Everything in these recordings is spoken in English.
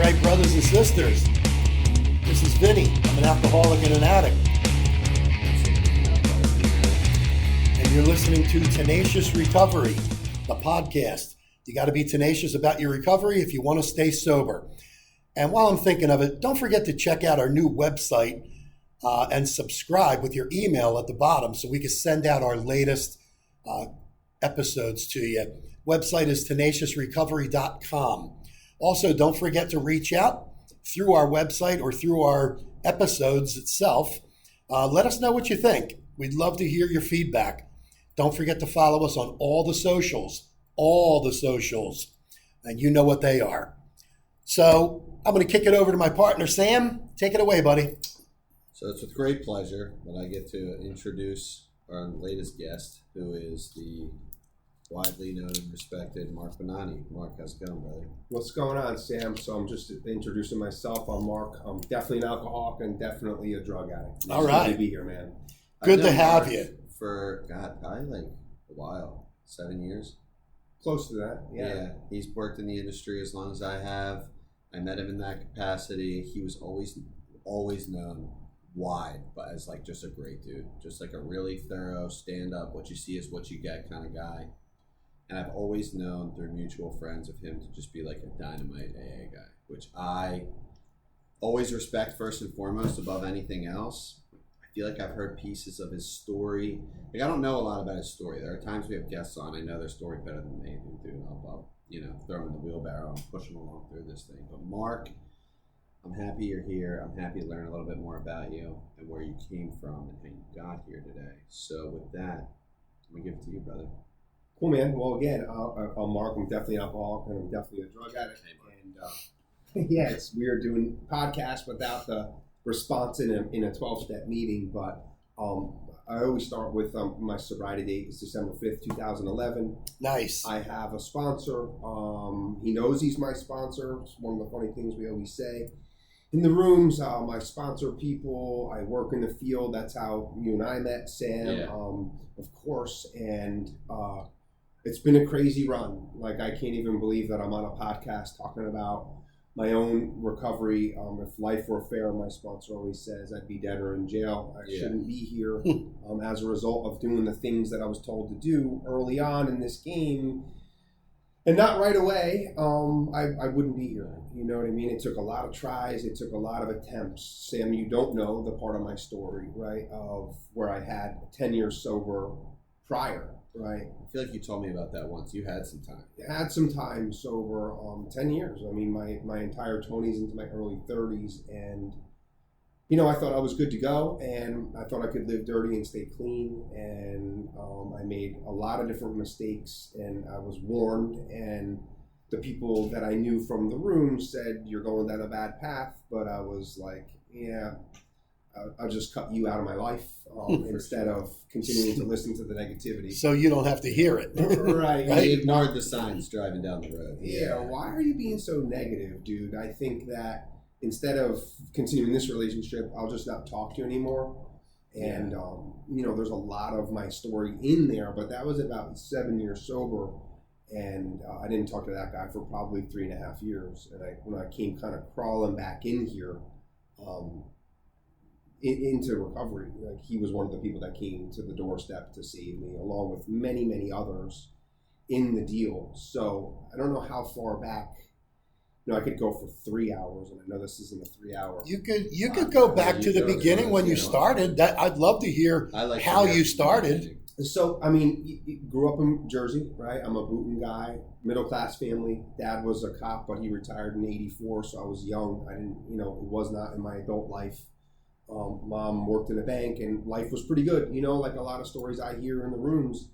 right, brothers and sisters. This is Vinny. I'm an alcoholic and an addict. And you're listening to Tenacious Recovery, the podcast. You got to be tenacious about your recovery if you want to stay sober. And while I'm thinking of it, don't forget to check out our new website and subscribe with your email at the bottom so we can send out our latest episodes to you. Website is tenaciousrecovery.com. Also, don't forget to reach out through our website or through our episodes itself. Let us know what you think. We'd love to hear your feedback. Don't forget to follow us on all the socials, and you know what they are. So I'm going to kick it over to my partner, Sam. Take it away, buddy. So it's with great pleasure that I get to introduce our latest guest, who is the widely known and respected Mark Bonanni. Mark, how's it going, brother? What's going on, Sam? So I'm just introducing myself. I'm Mark. I'm definitely an alcoholic and definitely a drug addict. All right. Good to be here, man. Good to have you. For, probably like a while. 7 years? Close to that, yeah. He's worked in the industry as long as I have. I met him in that capacity. He was always known wide, but as like just a great dude. Just like a really thorough, stand-up, what you see is what you get kind of guy. And I've always known through mutual friends of him to just be like a dynamite AA guy, which I always respect first and foremost above anything else. I feel like I've heard pieces of his story. Like I don't know a lot about his story. There are times we have guests on. I know their story better than they do, and I'll throw them in the wheelbarrow and push them along through this thing. But Mark, I'm happy you're here. I'm happy to learn a little bit more about you and where you came from and how you got here today. So with that, I'm going to give it to you, brother. Cool, man. Well, again, I'm Mark. I'm definitely an alcoholic and I'm definitely a drug addict. And yeah, it's weird doing podcasts without the response in a 12-step meeting. But I always start with my sobriety date is December 5th, 2011. Nice. I have a sponsor. He knows he's my sponsor. It's one of the funny things we always say. In the rooms, I sponsor people. I work in the field. That's how you and I met, Sam, of course. And it's been a crazy run. Like, I can't even believe that I'm on a podcast talking about my own recovery. If life were fair, my sponsor always says I'd be dead or in jail. I shouldn't be here as a result of doing the things that I was told to do early on in this game. And not right away, I wouldn't be here. You know what I mean? It took a lot of tries. It took a lot of attempts. Sam, you don't know the part of my story, right, of where I had 10 years sober prior, right? I feel like you told me about that once. You had some time. I had some time sober, 10 years. I mean, my entire 20s into my early 30s. And, I thought I was good to go. And I thought I could live dirty and stay clean. And I made a lot of different mistakes. And I was warned. And the people that I knew from the room said, you're going down a bad path. But I was like, yeah, I'll just cut you out of my life instead of continuing to listen to the negativity. So you don't have to hear it. Right. He ignored the signs driving down the road. Yeah, why are you being so negative, dude? I think that instead of continuing this relationship, I'll just not talk to you anymore. And, there's a lot of my story in there, but that was about 7 years sober. And I didn't talk to that guy for probably 3.5 years. And when I came kind of crawling back in here, into recovery, like he was one of the people that came to the doorstep to save me, along with many, many others in the deal. So I don't know how far back. I could go for 3 hours, and I know this isn't a 3 hour. You could go back to the beginning when you started. That I'd love to hear how you started. So I mean, grew up in Jersey, right? I'm a Booton guy, middle class family. Dad was a cop, but he retired in '84, so I was young. I didn't, it was not in my adult life. Mom worked in a bank, and life was pretty good. Like a lot of stories I hear in the rooms.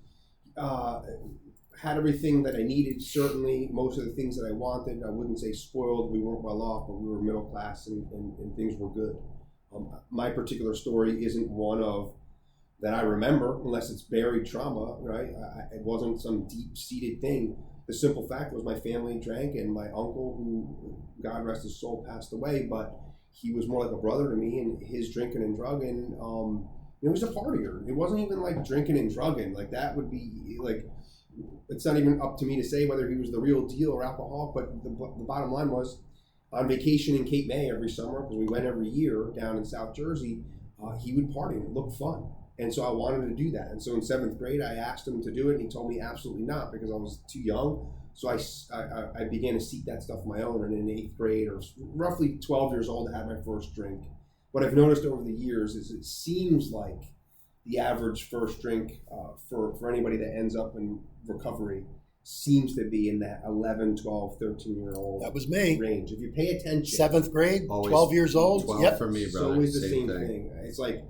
Had everything that I needed, certainly. Most of the things that I wanted. I wouldn't say spoiled. We weren't well off, but we were middle class, and things were good. My particular story isn't one of that I remember, unless it's buried trauma, right? It wasn't some deep-seated thing. The simple fact was my family drank, and my uncle, who, God rest his soul, passed away, but he was more like a brother to me, and his drinking and drugging, he was a partier. It wasn't even like drinking and drugging. Like that would be like, it's not even up to me to say whether he was the real deal or alcoholic, but the bottom line was on vacation in Cape May every summer, because we went every year down in South Jersey, he would party and it looked fun. And so I wanted to do that. And so in 7th grade, I asked him to do it, and he told me absolutely not because I was too young. So I began to seek that stuff on my own. And in 8th grade, or roughly 12 years old, I had my first drink. What I've noticed over the years is it seems like the average first drink for anybody that ends up in recovery seems to be in that 11, 12, 13-year-old That was me. range. If you pay attention. 7th grade, Always 12 years old. 12 Yep. for me, It's brother. always the same thing. It's like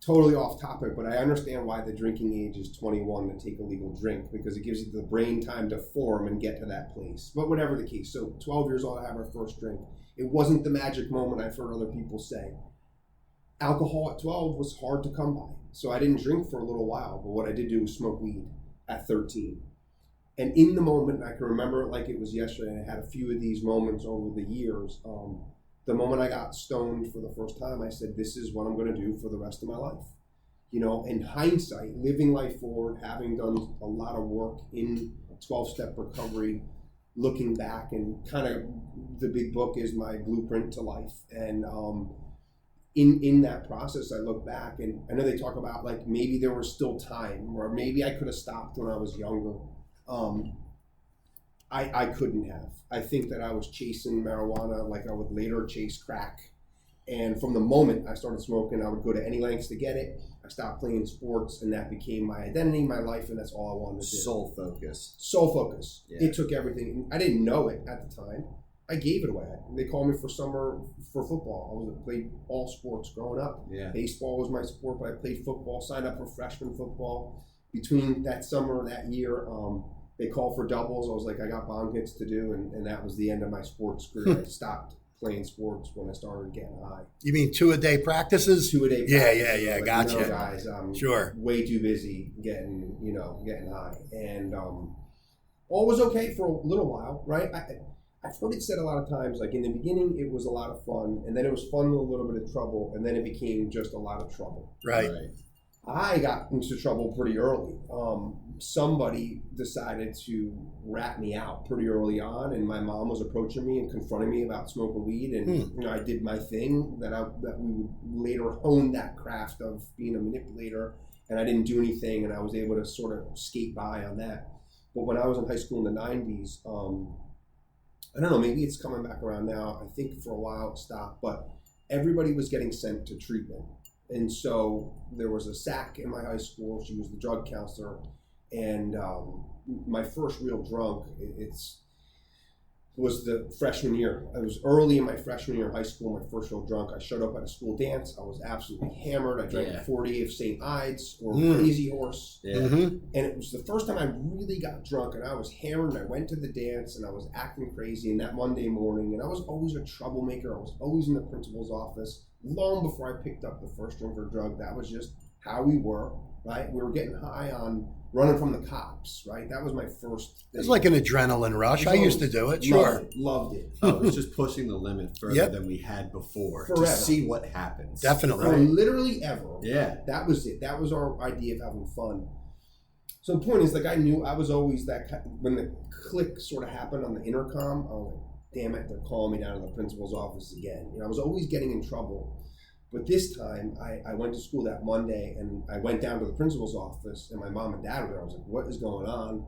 totally off topic, but I understand why the drinking age is 21 to take a legal drink, because it gives you the brain time to form and get to that place. But whatever the case, so 12 years old, I have my first drink. It wasn't the magic moment I've heard other people say. Alcohol at 12 was hard to come by, so I didn't drink for a little while, but what I did do was smoke weed at 13. And in the moment, I can remember it like it was yesterday, I had a few of these moments over the years. The moment I got stoned for the first time, I said, this is what I'm going to do for the rest of my life. You know, in hindsight, living life forward, having done a lot of work in 12-step recovery, looking back, and kind of the big book is my blueprint to life. And in that process, I look back, and I know they talk about like maybe there was still time, or maybe I could have stopped when I was younger. I couldn't have. I think that I was chasing marijuana like I would later chase crack. And from the moment I started smoking, I would go to any lengths to get it. I stopped playing sports, and that became my identity, my life, and that's all I wanted to do. Soul focus. Soul focus. Yeah. It took everything. I didn't know it at the time. I gave it away. They called me for summer for football. I played all sports growing up. Yeah. Baseball was my sport, but I played football, signed up for freshman football. Between that summer, that year, they called for doubles. I was like, I got bond hits to do, and that was the end of my sports career. I stopped playing sports when I started getting high. You mean 2-a-day practices? 2-a-day Yeah, practices. yeah, Like, gotcha. You know, guys, I'm Sure. way too busy getting high. And all was okay for a little while, right? I've heard it said a lot of times, like in the beginning, it was a lot of fun, and then it was fun with a little bit of trouble, and then it became just a lot of trouble. Right. I got into trouble pretty early. Somebody decided to rat me out pretty early on, and my mom was approaching me and confronting me about smoking weed, and I did my thing. That we would later hone that craft of being a manipulator, and I didn't do anything, and I was able to sort of skate by on that. But when I was in high school in the 90s, I don't know, maybe it's coming back around now. I think for a while it stopped, but everybody was getting sent to treatment. And so there was a SAC in my high school. She was the drug counselor. And my first real drunk, was the freshman year. I was early in my freshman year of high school, my first real drunk. I showed up at a school dance. I was absolutely hammered. I drank 40 of St. Ides or Crazy Horse. Yeah. Mm-hmm. And it was the first time I really got drunk, and I was hammered, and I went to the dance, and I was acting crazy. And that Monday morning, and I was always a troublemaker. I was always in the principal's office. Long before I picked up the first drink or drug, that was just how we were, right? We were getting high on running from the cops, right? That was my first thing. It's like an adrenaline rush. I used to do it, sure. Loved it. Oh, it was just pushing the limit further Yep. than we had before Forever. to see what happens. Definitely. For literally ever. Yeah. That was it. That was our idea of having fun. So the point is, like, I knew I was always that when the click sort of happened on the intercom, I was like, damn it, they're calling me down to the principal's office again. I was always getting in trouble. But this time, I went to school that Monday, and I went down to the principal's office, and my mom and dad were there. I was like, what is going on?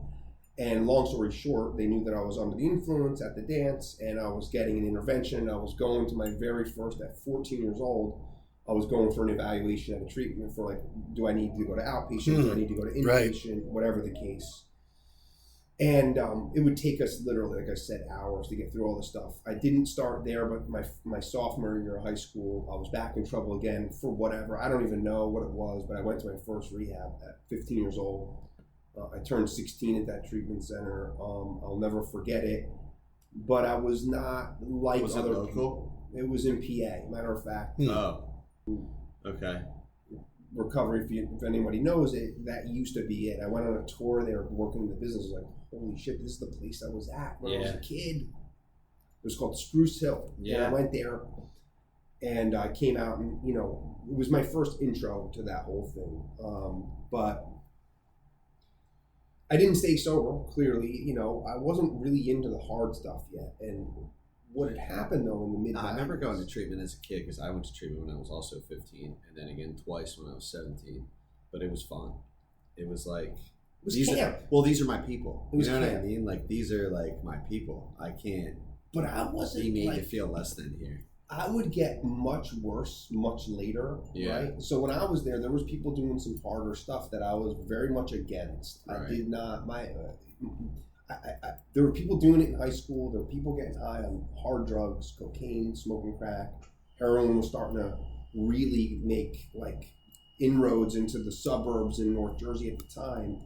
And long story short, they knew that I was under the influence at the dance, and I was getting an intervention. I was going to my very first, at 14 years old, I was going for an evaluation and a treatment for, like, do I need to go to outpatient? Do I need to go to inpatient? Whatever the case. And it would take us literally, like I said, hours to get through all this stuff. I didn't start there, but my sophomore year of high school, I was back in trouble again for whatever. I don't even know what it was, but I went to my first rehab at 15 years old. I turned 16 at that treatment center. I'll never forget it. But I was not like Was it other local? people. It was in PA, matter of fact. Oh. Okay. Recovery, if anybody knows it, that used to be it. I went on a tour there working in the business. Like, holy shit, this is the place I was at when I was a kid. It was called Spruce Hill. Yeah. And I went there, and I came out, and it was my first intro to that whole thing. But I didn't stay sober. Clearly, I wasn't really into the hard stuff yet. And what had happened though in the mid. I remember going to treatment as a kid because I went to treatment when I was also 15, and then again twice when I was 17. But it was fun. It was like it was camp. These are my people. It was you know camp. what I mean? Like these are like my people. I can't. But I wasn't be made like, to feel less than here. I would get much worse much later, right? So when I was there was people doing some harder stuff that I was very much against. Right. I did not. There were people doing it in high school. There were people getting high on hard drugs, cocaine, smoking crack. Heroin was starting to really make like inroads into the suburbs in North Jersey at the time.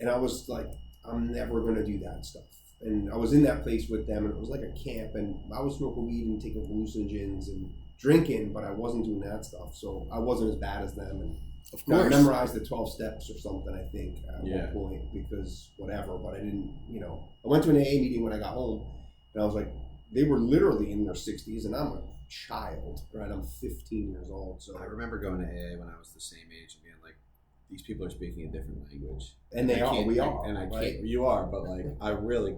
And I was like, I'm never going to do that stuff. And I was in that place with them, and it was like a camp, and I was smoking weed and taking hallucinogens and drinking, but I wasn't doing that stuff. So I wasn't as bad as them. And Of course. I memorized the 12 steps or something, I think, at Yeah. one point, because whatever, but I didn't, I went to an AA meeting when I got home, and I was like, they were literally in their 60s, and I'm a child, right? I'm 15 years old. So I remember going to AA when I was the same age and being like, these people are speaking a different language. And they are, we are. And I can't, right? you are, but like, I really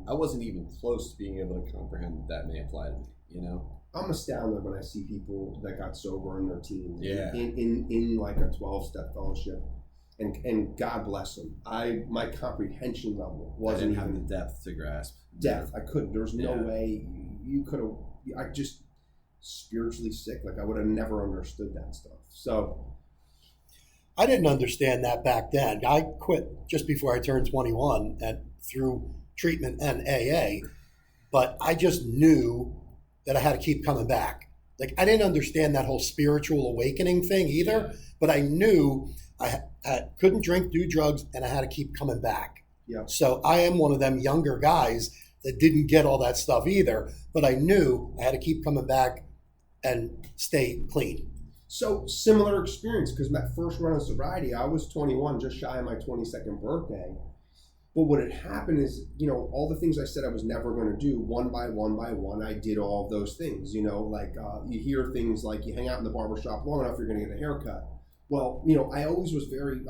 I wasn't even close to being able to comprehend that may apply to me, you know? I'm astounded when I see people that got sober in their teens, Yeah. in like a 12-step fellowship, and God bless them. My comprehension level I wasn't didn't have even the depth to grasp. depth. I couldn't. There's no Yeah. way you could have. I just spiritually sick. Like I would have never understood that stuff. So I didn't understand that back then. I quit just before I turned 21 and through treatment and AA, but I just knew that I had to keep coming back. Like I didn't understand that whole spiritual awakening thing either, but I knew I couldn't drink, do drugs, and I had to keep coming back. Yeah. So I am one of them younger guys that didn't get all that stuff either, but I knew I had to keep coming back and stay clean. So similar experience, because my first run of sobriety, I was 21, just shy of my 22nd birthday. But what had happened is, all the things I said I was never going to do, one by one, I did all of those things. Like you hear things like you hang out in the barbershop long enough, you're going to get a haircut. Well, I always was very,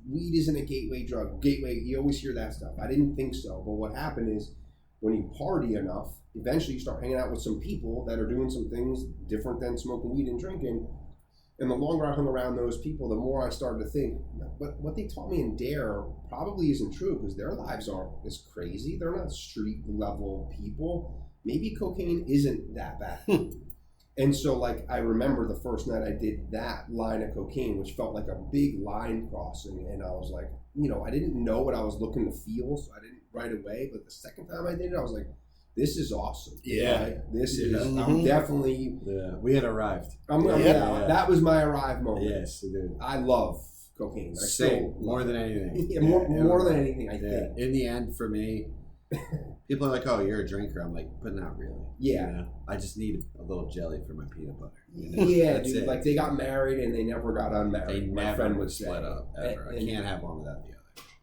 weed isn't a gateway drug. Gateway, you always hear that stuff. I didn't think so. But what happened is when you party enough, eventually you start hanging out with some people that are doing some things different than smoking weed and drinking. And the longer I hung around those people, the more I started to think, what they taught me in DARE probably isn't true because their lives aren't as crazy. They're not street level people. Maybe cocaine isn't that bad. And so I remember the first night I did that line of cocaine, which felt like a big line crossing. And I was like, I didn't know what I was looking to feel, so I didn't right away. But the second time I did it, I was like, this is awesome. Yeah. Right? This is, I'm definitely. Yeah. We had arrived. That was my arrive moment. Yes, it did. I love cocaine. Same. More than anything. Yeah, more than anything, I think. In the end, for me, people are like, oh, you're a drinker. I'm like, but not really. Yeah. I just need a little jelly for my peanut butter. Yeah, dude. Like they got married and they never got unmarried. My never friend would split up ever. I can't have one without the other.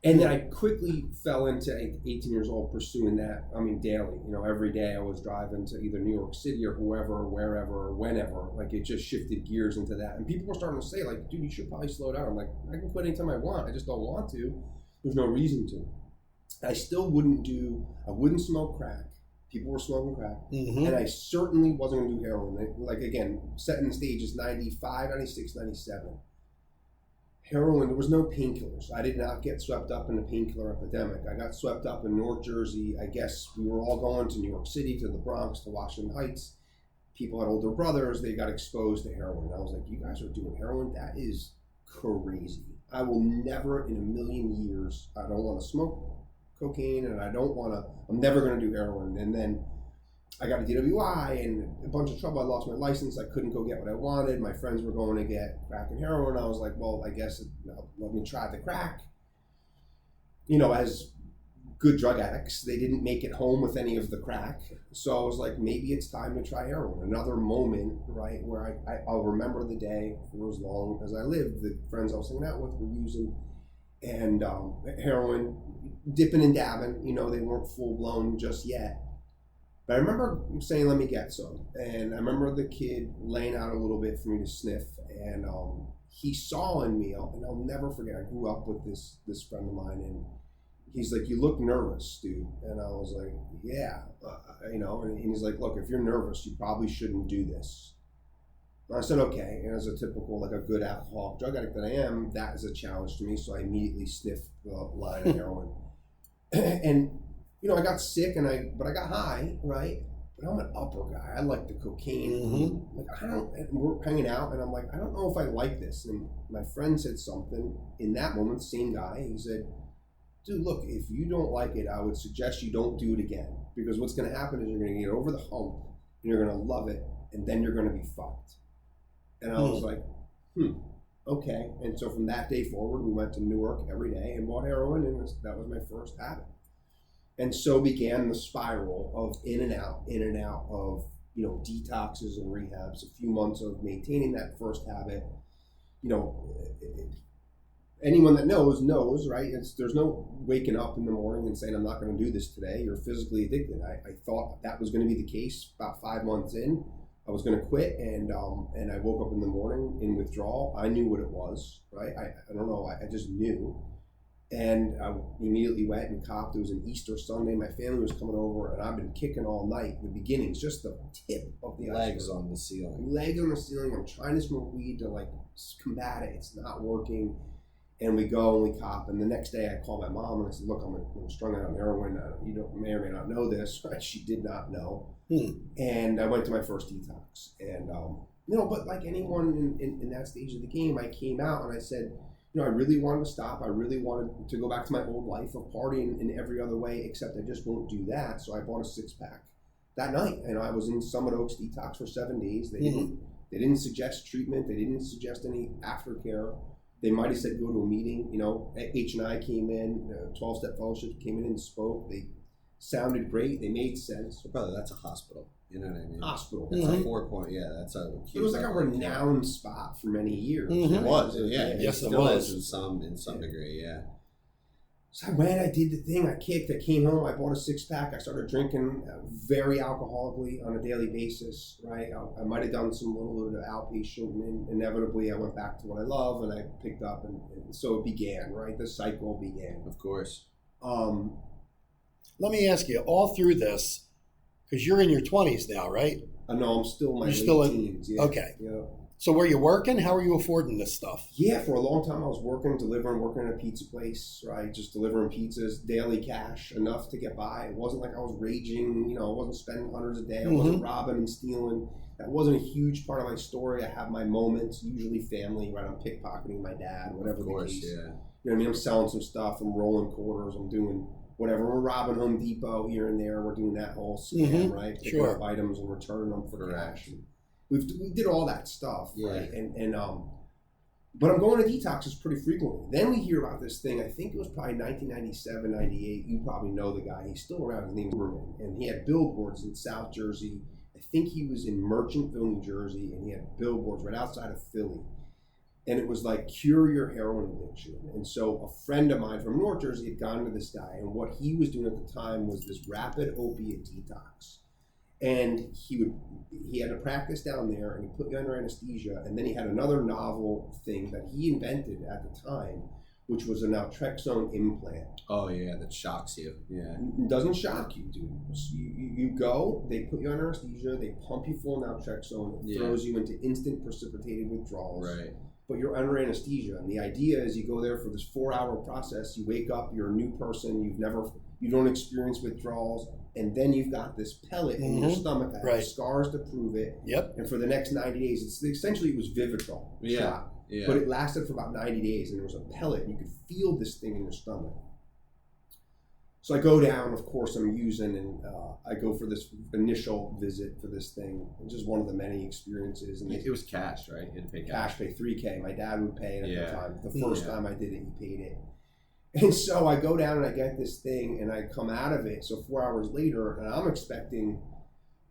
And then I quickly fell into 18 years old pursuing that. I mean, daily. Every day I was driving to either New York City or whoever, wherever, whenever. Like it just shifted gears into that. And people were starting to say, like, dude, you should probably slow down. I'm like, I can quit anytime I want. I just don't want to. There's no reason to. I still I wouldn't smoke crack. People were smoking crack. Mm-hmm. And I certainly wasn't going to do heroin. Like, again, setting the stage is 95, 96, 97. Heroin, there was no painkillers. I did not get swept up in the painkiller epidemic. I got swept up in North Jersey. I guess we were all going to New York City, to the Bronx, to Washington Heights. People had older brothers. They got exposed to heroin. I was like, you guys are doing heroin? That is crazy. I will never in a million years, I don't want to smoke cocaine and I'm never going to do heroin. And then I got a DWI and a bunch of trouble. I lost my license. I couldn't go get what I wanted. My friends were going to get crack and heroin. I was like, well, I guess let me try the crack. As good drug addicts, they didn't make it home with any of the crack. So I was like, maybe it's time to try heroin. Another moment, right, where I'll remember the day for as long as I lived. The friends I was hanging out with were using and heroin, dipping and dabbing. They weren't full blown just yet. But I remember saying, let me get some. And I remember the kid laying out a little bit for me to sniff. And he saw in me, and I'll never forget, I grew up with this friend of mine, and he's like, you look nervous, dude. And I was like, yeah, and he's like, look, if you're nervous, you probably shouldn't do this. And I said, okay. And as a typical, like a good alcoholic drug addict that I am, that is a challenge to me. So I immediately sniffed the line of heroin. And, I got sick but I got high, right? But I'm an upper guy. I like the cocaine. Like, and we're hanging out, and I'm like, I don't know if I like this. And my friend said something in that moment, same guy. He said, dude, look, if you don't like it, I would suggest you don't do it again. Because what's going to happen is you're going to get over the hump, and you're going to love it, and then you're going to be fucked. And I was like, okay. And so from that day forward, we went to Newark every day and bought heroin, and that was my first habit. And so began the spiral of in and out of, detoxes and rehabs, a few months of maintaining that first habit. Anyone that knows, right? There's no waking up in the morning and saying, I'm not going to do this today. You're physically addicted. I thought that was going to be the case about 5 months in. I was going to quit, and I woke up in the morning in withdrawal. I knew what it was, right? I don't know. I just knew. And I immediately went and copped. It was an Easter Sunday. My family was coming over, and I've been kicking all night. The beginning's just the tip of the legs on the ceiling. Legs on the ceiling. I'm trying to smoke weed to like combat it. It's not working. And we go and we cop. And the next day I call my mom and I said, look, I'm strung out on heroin. You may or may not know this, right? She did not know. And I went to my first detox. And, but like anyone in that stage of the game, I came out and I said, I really wanted to stop. I really wanted to go back to my old life of partying in every other way, except I just won't do that. So I bought a 6-pack that night. And I was in Summit Oaks detox for 7 days. They didn't suggest treatment. They didn't suggest any aftercare. They might have said go to a meeting. H&I came in, 12-step fellowship came in and spoke. They sounded great. They made sense. So brother, that's a hospital. You know what I mean? Hospital. That's a 4-point. Yeah, that's a. It was like a renowned spot for many years. It was. Yeah. Yes, it still was. is in some degree. Yeah. So I went, I did the thing, I kicked, I came home, I bought a 6-pack, I started drinking very alcoholically on a daily basis, right? I might have done some little bit of outpatient, and then inevitably I went back to what I love, and I picked up, and so it began, right? The cycle began. Of course. Let me ask you, all through this, because you're in your 20s now, right? No, I'm still in my late teens. Yeah. Okay. Yeah. So were you working? How are you affording this stuff? Yeah, for a long time I was working at a pizza place, right? Just delivering pizzas, daily cash, enough to get by. It wasn't like I was raging, I wasn't spending hundreds a day. I wasn't robbing and stealing. That wasn't a huge part of my story. I have my moments, usually family, right? I'm pickpocketing my dad, whatever the case. Yeah. You know what I mean? I'm selling some stuff, I'm rolling quarters, I'm doing whatever. We're robbing Home Depot here and there. We're doing that whole scam, right? Picking up items and returning them for cash. We did all that stuff, right? And but I'm going to detoxes pretty frequently. Then we hear about this thing. I think it was probably 1997, 98. You probably know the guy. He's still around. His name is Berman, and he had billboards in South Jersey. I think he was in Merchantville, New Jersey, and he had billboards right outside of Philly. And it was like, cure your heroin addiction. And so a friend of mine from North Jersey had gone to this guy, and what he was doing at the time was this rapid opiate detox. And he had to practice down there, and he put you under anesthesia. And then he had another novel thing that he invented at the time, which was a naltrexone implant. Oh yeah, that shocks you. Yeah, it doesn't shock you, dude. So you go, they put you under anesthesia, they pump you full of naltrexone, it throws you into instant precipitated withdrawals. Right. But you're under anesthesia, and the idea is you go there for this 4-hour process. You wake up, you're a new person. You don't experience withdrawals. And then you've got this pellet in your stomach that has scars to prove it. Yep. And for the next 90 days, essentially it was Vivitrol shot. Yeah. But it lasted for about 90 days, and there was a pellet, and you could feel this thing in your stomach. So I go down, of course I'm using, and I go for this initial visit for this thing. It's just one of the many experiences. And it was cash, right? You had to pay cash. Pay $3,000. My dad would pay it at the time. The first time I did it, he paid it. And so I go down and I get this thing and I come out of it. So 4 hours later, and I'm expecting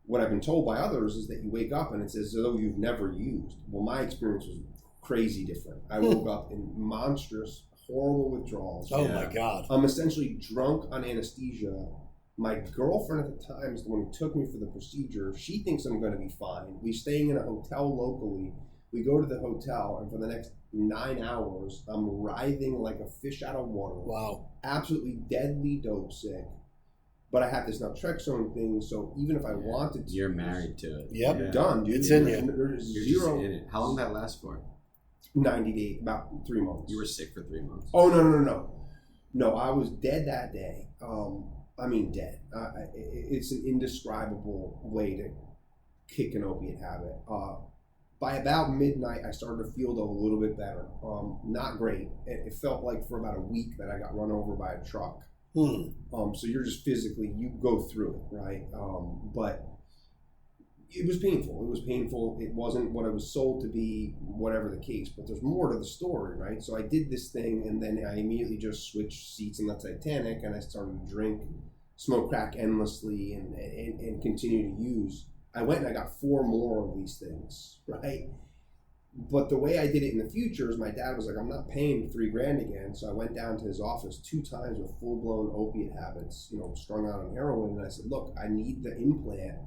what I've been told by others is that you wake up and it's as though you've never used. Well, my experience was crazy different. I woke up in monstrous, horrible withdrawals. Oh my God. I'm essentially drunk on anesthesia. My girlfriend at the time is the one who took me for the procedure. She thinks I'm going to be fine. We're staying in a hotel locally. We go to the hotel, and for the next 9 hours, I'm writhing like a fish out of water. Wow. absolutely deadly dope sick. But I had this naltrexone thing, so even if I wanted to, you're married to it. Yep. you're done, dude. It's in you. There's You're zero. just in it. How long did that last for? 90 days, about 3 months. You were sick for 3 months. Oh, no. No, I was dead that day. I mean, dead. It's an indescribable way to kick an opiate habit. By about midnight, I started to feel though a little bit better. Not great. It felt like for about a week that I got run over by a truck. So you're just physically, you go through it, right? But it was painful. It wasn't what I was sold to be, whatever the case. But there's more to the story, right? So I did this thing, and then I immediately just switched seats in the Titanic, and I started to drink, smoke crack endlessly, and continue to use. I went and I got 4 more of these things, right? But the way I did it in the future is my dad was like, I'm not paying $3,000 again. So I went down to his office 2 times with full-blown opiate habits, strung out on heroin. And I said, look, I need the implant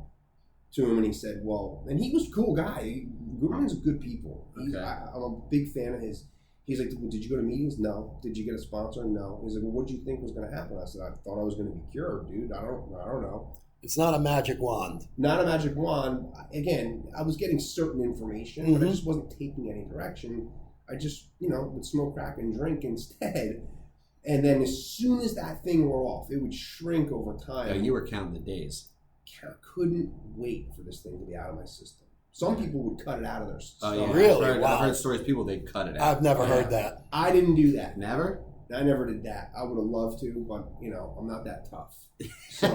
to him. And he said, well, and he was a cool guy. Goodman's good people. Okay. I'm a big fan of his. He's like, well, did you go to meetings? No. Did you get a sponsor? No. He's like, well, what did you think was going to happen? I said, I thought I was going to be cured, dude. I don't know. It's not a magic wand. Not a magic wand. Again, I was getting certain information, but I just wasn't taking any direction. I just, would smoke crack and drink instead. And then as soon as that thing wore off, it would shrink over time. Oh, you were counting the days. I couldn't wait for this thing to be out of my system. Some people would cut it out of their system. Oh, yeah. Really? I've heard stories people, they cut it out. I've never heard that. I didn't do that. Never? I never did that. I would have loved to, but, I'm not that tough. So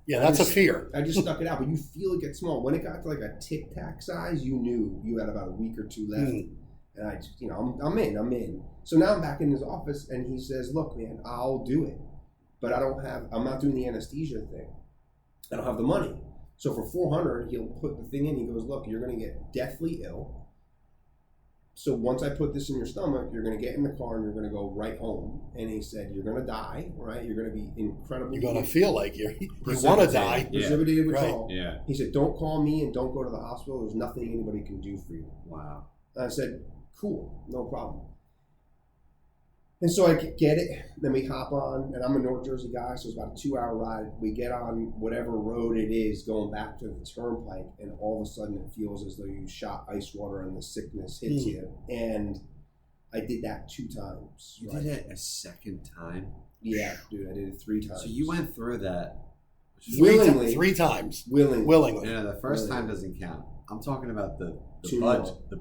Yeah, that's a fear. I just stuck it out, but you feel it get small. When it got to like a Tic Tac size, you knew you had about a week or 2 left. And I just, I'm in. So now I'm back in his office, and he says, look, man, I'll do it. But I'm not doing the anesthesia thing. I don't have the money. So for $400, he'll put the thing in. He goes, look, you're going to get deathly ill. So once I put this in your stomach, you're going to get in the car and you're going to go right home. And he said, you're going to die, right? You're going to be incredibly... You're going to feel like you want to die. Precipitated right. withdrawal. Yeah. He said, don't call me and don't go to the hospital. There's nothing anybody can do for you. Wow. And I said, cool, no problem. And so I get it. Then we hop on, and I'm a North Jersey guy, so it's about a 2-hour ride. We get on whatever road it is going back to the turnpike, and all of a sudden it feels as though you shot ice water and the sickness hits you. And I did that 2 times. You did it a second time? Yeah, dude, I did it 3 times. So you went through that willingly. 3 times. Willingly. The first time doesn't count. I'm talking about the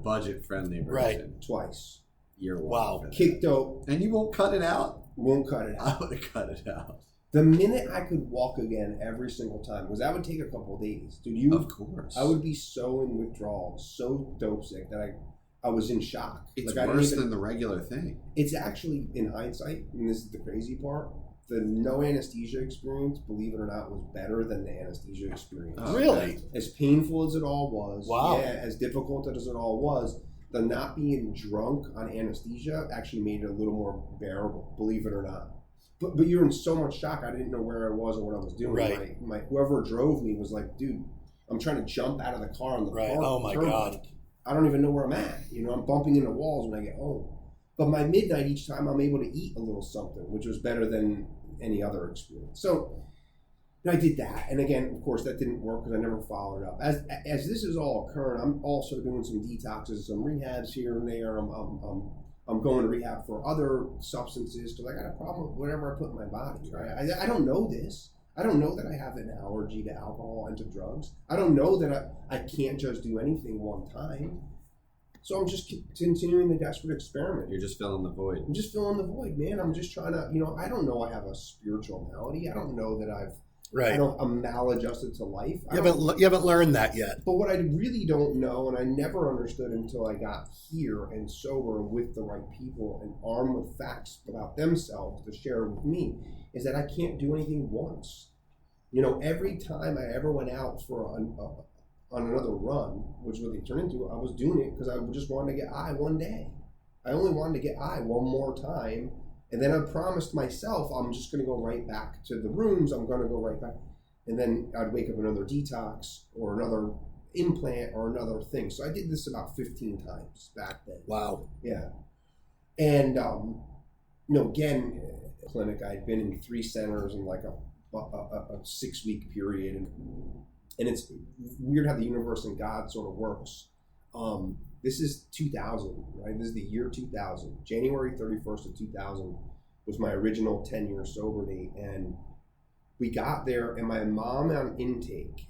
budget friendly version. Right. Twice. Year 1. Wow. Kicked dope. And you won't cut it out? Won't cut it I out. would have cut it out. The minute I could walk again every single time, because that would take a couple of days. Dude, of course. I would be so in withdrawal, so dope sick that I was in shock. It's worse than the regular thing. It's actually, in hindsight, and this is the crazy part, the no anesthesia experience, believe it or not, was better than the anesthesia experience. Oh, really? As painful as it all was, wow. Yeah, as difficult as it all was, the not being drunk on anesthesia actually made it a little more bearable, believe it or not. But you're in so much shock, I didn't know where I was or what I was doing. Right. My whoever drove me was like, dude, I'm trying to jump out of the car on the right. car. Oh my God. I don't even know where I'm at. I'm bumping into walls when I get home. But by midnight each time, I'm able to eat a little something, which was better than any other experience. So I did that, and again, of course, that didn't work because I never followed up. As this is all occurring, I'm also doing some detoxes, some rehabs here and there. I'm going to rehab for other substances because I got a problem with whatever I put in my body. Right? I don't know this. I don't know that I have an allergy to alcohol and to drugs. I don't know that I can't just do anything one time. So I'm just continuing the desperate experiment. You're just filling the void. I'm just filling the void, man. I'm just trying to, I don't know I have a spiritual malady. I don't know that I'm maladjusted to life. You haven't learned that yet. But what I really don't know, and I never understood until I got here and sober with the right people and armed with facts about themselves to share with me, is that I can't do anything once. Every time I ever went out for on another run, which is what they turned into, I was doing it because I just wanted to get high one day. I only wanted to get high one more time. And then I promised myself I'm just going to go right back to the rooms. I'm going to go right back. And then I'd wake up another detox or another implant or another thing. So I did this about 15 times back then. Wow. Yeah. And again, clinic, I'd been in 3 centers in like a 6-week period. And it's weird how the universe and God sort of works. This is 2000, right? This is the year 2000. January 31st of 2000 was my original 10-year sober date. And we got there, and my mom on intake,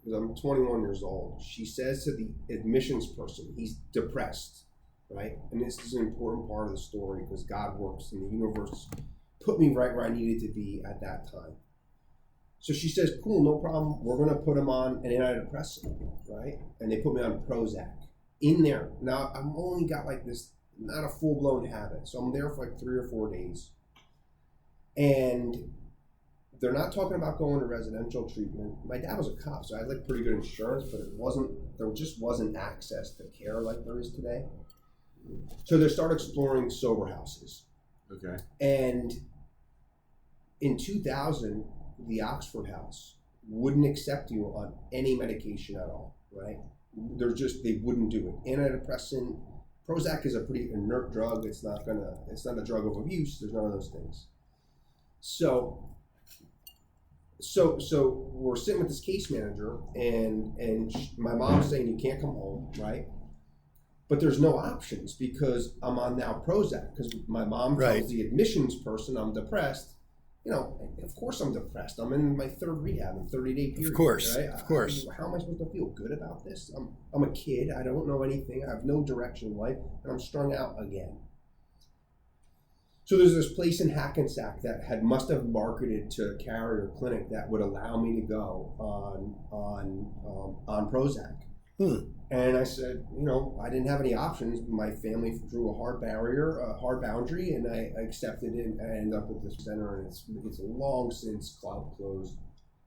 because I'm 21 years old, she says to the admissions person, he's depressed, right? And this is an important part of the story because God works and the universe put me right where I needed to be at that time. So she says, cool, no problem. We're going to put him on an antidepressant, right? And they put me on Prozac in there. Now, I've only got like this, not a full-blown habit. So I'm there for like 3 or 4 days. And they're not talking about going to residential treatment. My dad was a cop, so I had like pretty good insurance, but there just wasn't access to care like there is today. So they start exploring sober houses. Okay. And in 2000, the Oxford House wouldn't accept you on any medication at all, right? They wouldn't do it. Antidepressant, Prozac is a pretty inert drug. It's not a drug of abuse. There's none of those things. So we're sitting with this case manager, and my mom's saying you can't come home, right? But there's no options because I'm on now Prozac because my mom tells the admissions person I'm depressed. Of course I'm depressed. I'm in my 3rd rehab in 30-day period. Of course, right? Of course. How am I supposed to feel good about this? I'm a kid. I don't know anything. I have no direction in life, and I'm strung out again. So there's this place in Hackensack that must have marketed to a carrier clinic that would allow me to go on Prozac. And I said, I didn't have any options. My family drew a hard boundary, and I accepted it. And I ended up at this center, and it's long since closed.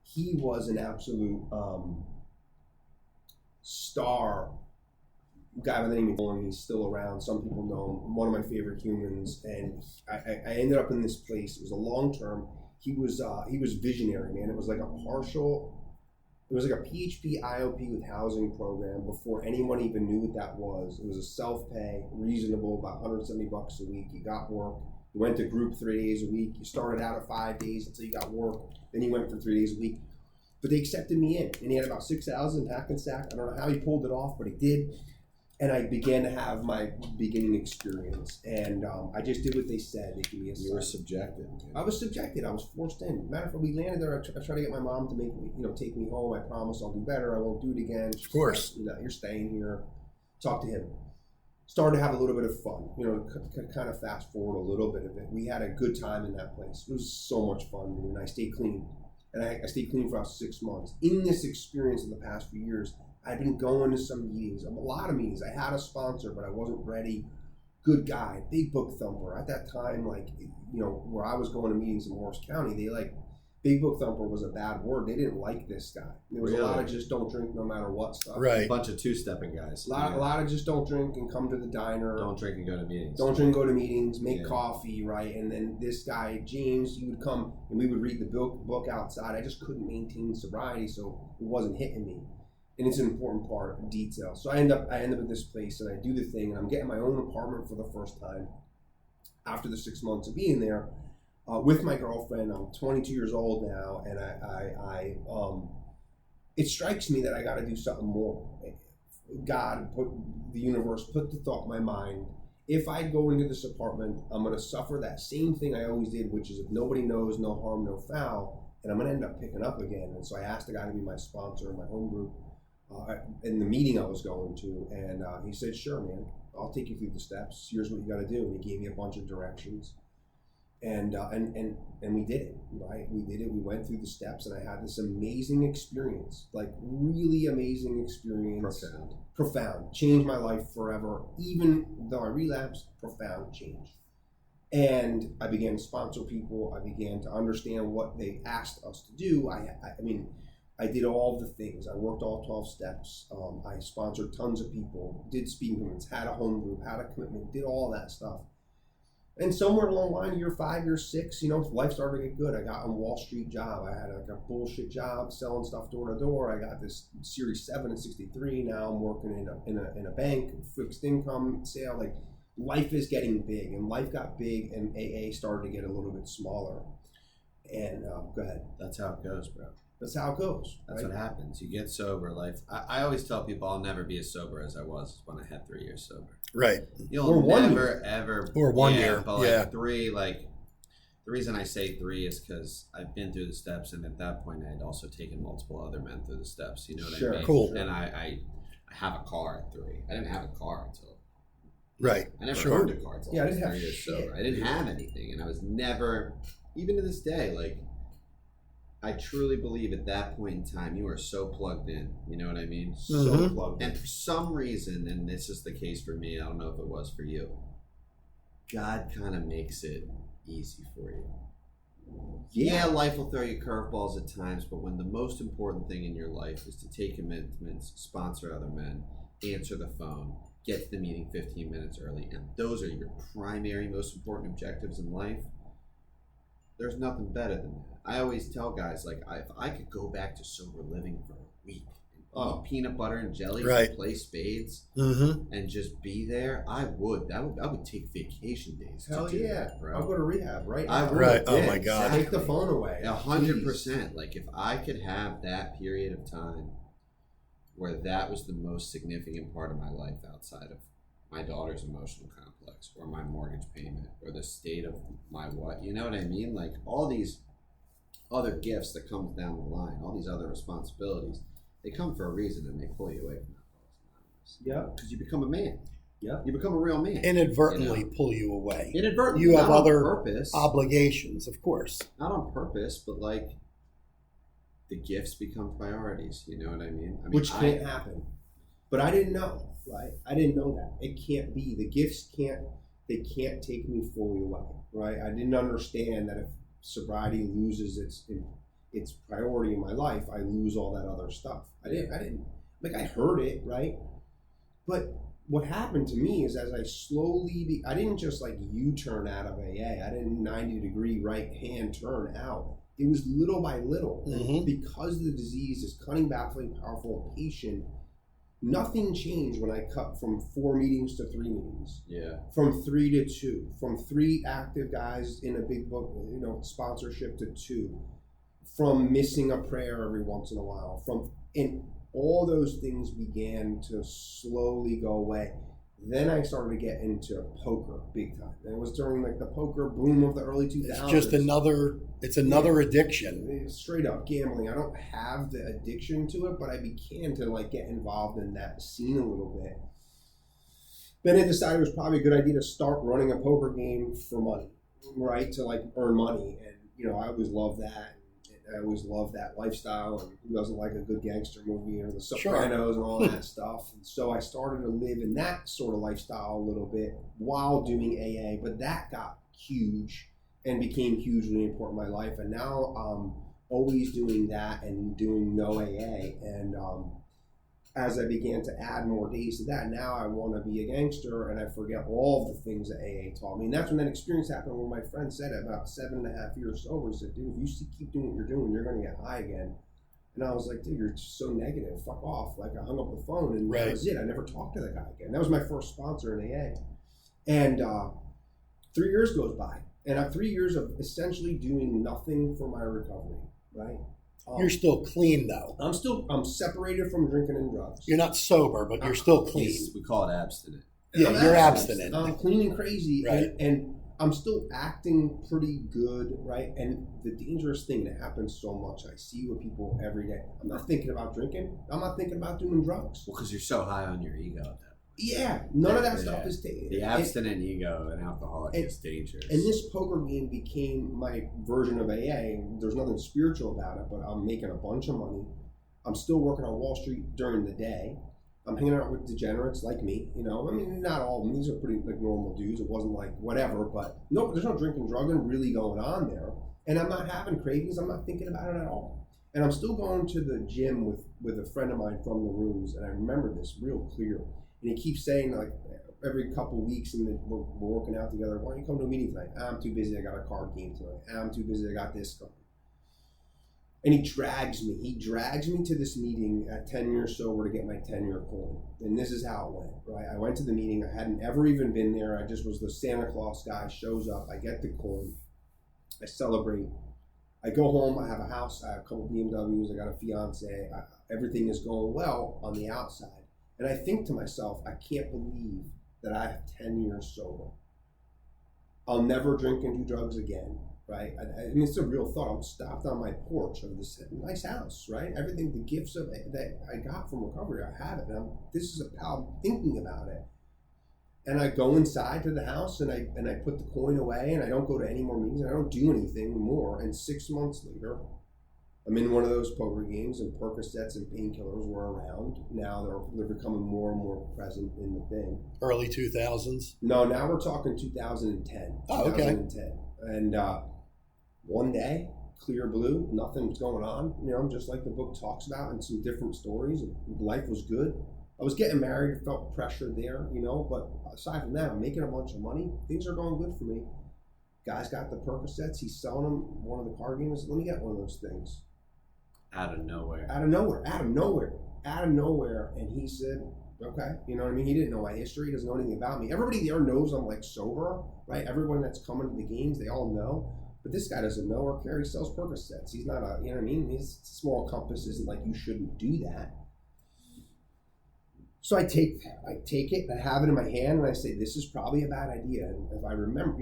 He was an absolute star guy by the name of Dylan. He's still around. Some people know him. One of my favorite humans. And I ended up in this place. It was a long term. He was visionary, man. It was like a PHP IOP with housing program before anyone even knew what that was. It was a self-pay, reasonable, about $170 a week. You got work. You went to group 3 days a week. You started out at 5 days until you got work. Then you went for 3 days a week. But they accepted me in. And he had about 6 houses in Hackensack. I don't know how he pulled it off, but he did. And I began to have my beginning experience. And I just did what they said. They gave me a You were subjected. I was subjected. I was forced in. Matter of fact, we landed there. I tried to get my mom to make me, take me home. I promise I'll do better. I won't do it again. Of course. You're staying here. Talk to him. Started to have a little bit of fun. Kind of fast forward a little bit of it. We had a good time in that place. It was so much fun, dude. And I stayed clean. And I stayed clean for about 6 months. In this experience in the past few years, I've been going to some meetings, a lot of meetings. I had a sponsor, but I wasn't ready. Good guy, big book thumper. At that time, where I was going to meetings in Morris County, big book thumper was a bad word. They didn't like this guy. There was a lot of just don't drink no matter what stuff. Right. A bunch of two-stepping guys. A lot of just don't drink and come to the diner. Don't drink and go to meetings. Don't drink and go to meetings. Make coffee, right? And then this guy, James, he would come and we would read the book outside. I just couldn't maintain sobriety, so it wasn't hitting me. And it's an important part of detail. So I end up at this place and I do the thing and I'm getting my own apartment for the first time after the 6 months of being there with my girlfriend. I'm 22 years old now, and it strikes me that I got to do something more. God, the universe put the thought in my mind. If I go into this apartment, I'm going to suffer that same thing I always did, which is if nobody knows, no harm, no foul, and I'm going to end up picking up again. And so I asked the guy to be my sponsor in my home group. In the meeting I was going to, and he said, sure, man, I'll take you through the steps. Here's what you got to do. And he gave me a bunch of directions. And we did it, right? We did it. We went through the steps, and I had this amazing experience, like really amazing experience. Profound. Changed my life forever. Even though I relapsed, profound change. And I began to sponsor people. I began to understand what they asked us to do. I did all the things. I worked all 12 steps. I sponsored tons of people, did speaking commitments, had a home group, had a commitment, did all that stuff. And somewhere along the line, year 5, year 6, life started to get good. I got a Wall Street job. I had like a bullshit job selling stuff door to door. I got this Series 7 and 63. Now I'm working in a bank, fixed income sale. Like life is getting big, and life got big, and AA started to get a little bit smaller. And go ahead. That's how it goes, bro. That's how it goes. That's right? what happens. You get sober. Life. I always tell people I'll never be as sober as I was when I had 3 years sober. Right. You'll Or 1 never year. ever. Or 1 year. But Yeah. 3, the reason I say 3 is because I've been through the steps, and at that point I had also taken multiple other men through the steps. You know what Sure. I mean? Cool. And I have a car at 3. I didn't have a car until. Right. I never Sure. owned a car until Yeah, I I was didn't have 3 years shit. sober. I didn't have anything, and I was never, even to this day, I truly believe at that point in time you are so plugged in. You know what I mean? So plugged in. And for some reason, and this is the case for me, I don't know if it was for you, God kind of makes it easy for you. Yeah, life will throw you curveballs at times, but when the most important thing in your life is to take commitments, sponsor other men, answer the phone, get to the meeting 15 minutes early, and those are your primary, most important objectives in life, there's nothing better than that. I always tell guys, if I could go back to sober living for a week and eat peanut butter and jelly Right. and play spades Mm-hmm. and just be there, I would. I would take vacation days. Hell to do yeah, that, bro. I'll go to rehab right I now. would. Right. Oh Yeah, my God. Take the phone away. 100%. If I could have that period of time where that was the most significant part of my life outside of my daughter's emotional complex or my mortgage payment or the state of my what, you know what I mean? All these other gifts that come down the line, all these other responsibilities, they come for a reason and they pull you away from that. Yeah. Because you become a man. Yeah. You become a real man. Inadvertently pull you away. Inadvertently. You have not on other purpose. obligations, of course. Not on purpose, but the gifts become priorities. You know what I mean? Which can't happen. But I didn't know, right? I didn't know that. It can't be. The gifts can't take me fully away, right? I didn't understand that if sobriety loses its priority in my life, I lose all that other stuff. I didn't I heard it, right? But what happened to me is as I slowly, I didn't just U-turn out of AA. I didn't 90-degree right hand turn out. It was little by little. Mhm. Because the disease is cunning, baffling, powerful, and patient, nothing changed when I cut from 4 meetings to 3 meetings. Yeah. From 3 to 2. From 3 active guys in a big book, sponsorship to 2. From missing a prayer every once in a while. And all those things began to slowly go away. Then I started to get into poker big time. And it was during the poker boom of the early 2000s. It's just another addiction. It's straight up gambling. I don't have the addiction to it, but I began to get involved in that scene a little bit. Then I decided it was probably a good idea to start running a poker game for money, right? To earn money. And I always loved that. I always loved that lifestyle, and who doesn't like a good gangster movie or the Sopranos and all that stuff. And so I started to live in that sort of lifestyle a little bit while doing AA, but that got huge and became hugely important in my life. And now I'm always doing that and doing no AA. And as I began to add more days to that, now I want to be a gangster and I forget all of the things that AA taught me. And that's when that experience happened where my friend said about 7.5 years sober, he said, dude, if you keep doing what you're doing, you're going to get high again. And I was like, dude, you're so negative. Fuck off. I hung up the phone and that was it. I never talked to the guy again. That was my first sponsor in AA. And 3 years goes by. And 3 years of essentially doing nothing for my recovery, right? You're still clean, though. I'm separated from drinking and drugs. You're not sober, but you're still clean. We call it abstinent. Yeah, you're abstinent. I'm clean and crazy, right. and I'm still acting pretty good, right? And the dangerous thing that happens so much, I see with people every day. I'm not thinking about drinking. I'm not thinking about doing drugs. Well, because you're so high on your ego at that point. Yeah, none of that stuff is taken. The abstinent ego and alcoholic is dangerous. And this poker game became my version of AA. There's nothing spiritual about it, but I'm making a bunch of money. I'm still working on Wall Street during the day. I'm hanging out with degenerates like me, not all of them. These are pretty normal dudes. It wasn't whatever, but no, there's no drinking, drugging really going on there. And I'm not having cravings. I'm not thinking about it at all. And I'm still going to the gym with a friend of mine from the rooms, and I remember this real clear. And he keeps saying, every couple weeks, and we're working out together, why don't you come to a meeting tonight? I'm too busy, I got a card game tonight. I'm too busy, I got this going. And he drags me. He drags me to this meeting at 10 years sober to get my 10-year coin. And this is how it went, right? I went to the meeting. I hadn't ever even been there. I just was the Santa Claus guy, shows up. I get the coin. I celebrate. I go home. I have a house. I have a couple BMWs. I got a fiance. Everything is going well on the outside. And I think to myself, I can't believe that I have 10 years sober. I'll never drink and do drugs again. Right, I mean, it's a real thought. I'm stopped on my porch of this nice house, right? Everything, the gifts of it that I got from recovery, I have it. And this is how I'm thinking about it. And I go inside to the house and I put the coin away and I don't go to any more meetings. And I don't do anything more. And 6 months later, I'm in one of those poker games and Percocets and painkillers were around. Now they're becoming more and more present in the thing. Early 2000s? No, now we're talking 2010. Oh, okay. 2010. And one day, clear blue, nothing's going on, just like the book talks about, and some different stories. Life was good. I was getting married, felt pressure there, but aside from that, I'm making a bunch of money. Things are going good for me. Guy's got the Percocets. He's selling them. One of the card games. Let me get one of those things. Out of nowhere. And he said, okay. You know what I mean? He didn't know my history. He doesn't know anything about me. Everybody there knows I'm like sober, right? Everyone that's coming to the games, they all know. But this guy doesn't know or care. He sells Percocets. He's not you know what I mean? His small compass isn't like, you shouldn't do that. So I take it, I have it in my hand, and I say, this is probably a bad idea. And if I remember,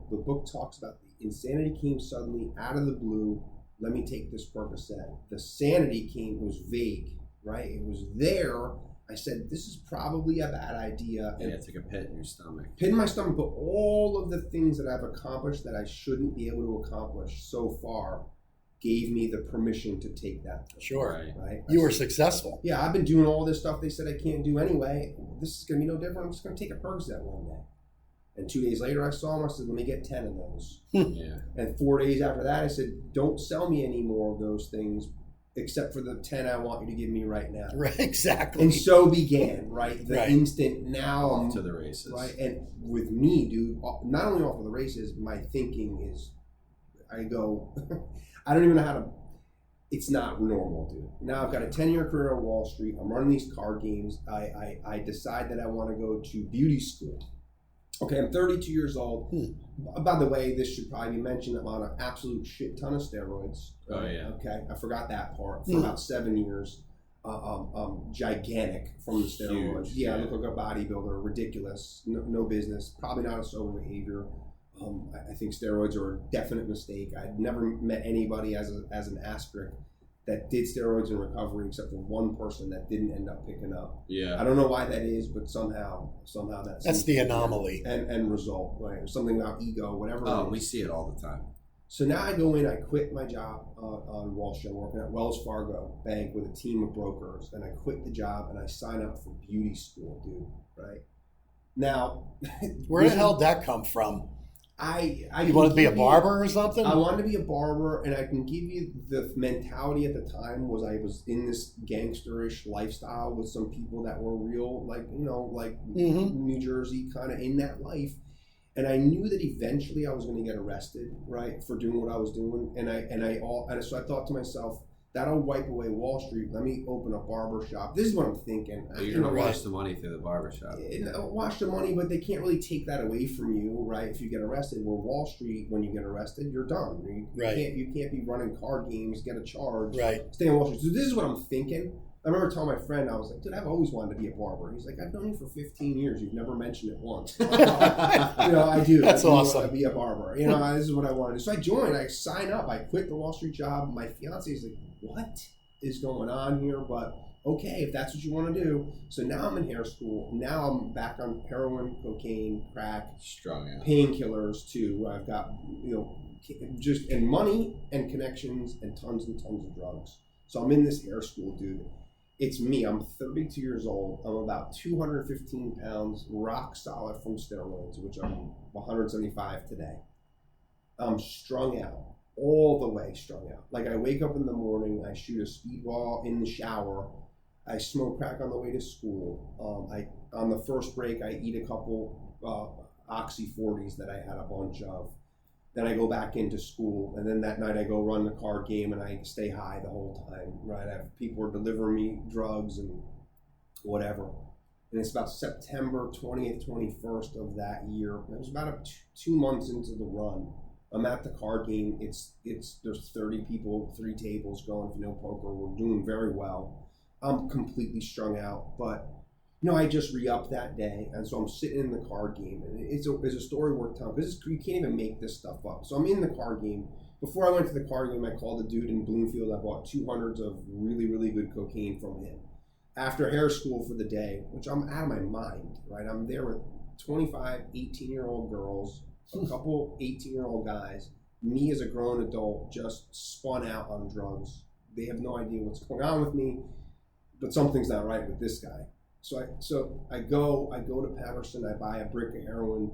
the book talks about the insanity came suddenly out of the blue. Let me take this Percocet. The sanity came, it was vague, right? It was there. I said, this is probably a bad idea. Yeah, it's like a pit in your stomach. Pit in my stomach, but all of the things that I've accomplished that I shouldn't be able to accomplish so far gave me the permission to take that. Sure. Right? You were successful. Yeah, I've been doing all this stuff they said I can't do anyway. This is going to be no different. I'm just going to take a Percocet one day. And 2 days later, I saw him. I said, let me get 10 of those. Yeah. And 4 days after that, I said, don't sell me any more of those things except for the 10 I want you to give me right now. Right, exactly. And so began, right? The right. instant now off to the races. Right. And with me, dude, not only off of the races, my thinking is, I go, I don't even know how to, it's not normal, dude. Now I've got a 10-year career on Wall Street. I'm running these card games. I decide that I want to go to beauty school. Okay, I'm 32 years old. By the way, this should probably be mentioned. I'm on an absolute shit ton of steroids. Oh, yeah. Okay, I forgot that part. For about 7 years, gigantic from the steroids. Huge, yeah, I look like a bodybuilder. Ridiculous. No business. Probably not a sober behavior. I think steroids are a definite mistake. I'd never met anybody as an aspirant that did steroids in recovery except for one person that didn't end up picking up. Yeah. I don't know why that is, but somehow that's the anomaly. And result, right? Something about ego, whatever. Oh, we see it all the time. So now I go in, I quit my job on Wall Street. I'm working at Wells Fargo Bank with a team of brokers, and I quit the job and I sign up for beauty school, dude, right? Now, where the hell did that come from? You wanted to be a barber or something? I wanted to be a barber, and I can give you the mentality at the time was I was in this gangsterish lifestyle with some people that were real, New Jersey kind of in that life. And I knew that eventually I was going to get arrested, right, for doing what I was doing. So I thought to myself, that'll wipe away Wall Street. Let me open a barber shop. This is what I'm thinking. So you're going to wash the money through the barber shop. Wash the money, but they can't really take that away from you, right? If you get arrested, well, Wall Street, when you get arrested, you're done. You can't be running card games, get a charge, stay on Wall Street. So this is what I'm thinking. I remember telling my friend, I was like, dude, I've always wanted to be a barber. He's like, I've known you for 15 years. You've never mentioned it once. I do. That's awesome. I be a barber. This is what I wanted. So I joined. I sign up. I quit the Wall Street job. My fiance is like, what is going on here? But okay, if that's what you want to do. So now I'm in hair school. Now I'm back on heroin, cocaine, crack, strung out, painkillers too. I've got, and money and connections and tons of drugs. So I'm in this hair school, dude. It's me. I'm 32 years old. I'm about 215 pounds, rock solid from steroids, which I'm 175 today. I'm strung out, all the way strung out. Like I wake up in the morning, I shoot a speedball in the shower, I smoke crack on the way to school. On the first break, I eat a couple Oxy 40s that I had a bunch of. Then I go back into school, and then that night I go run the card game, and I stay high the whole time, right? I have people delivering me drugs and whatever. And it's about September 20th, 21st of that year. It was about 2 months into the run. I'm at the card game. There's 30 people, 3 tables going for no poker. We're doing very well. I'm completely strung out, but I just re-upped that day, and so I'm sitting in the card game, and it's a story worth telling, because you can't even make this stuff up. So I'm in the card game. Before I went to the card game, I called the dude in Bloomfield. I bought 200s of really, really good cocaine from him. After hair school for the day, which I'm out of my mind, right? I'm there with 25, 18-year-old girls, a couple 18-year-old guys. Me as a grown adult just spun out on drugs. They have no idea what's going on with me, but something's not right with this guy. So I go to Patterson, I buy a brick of heroin,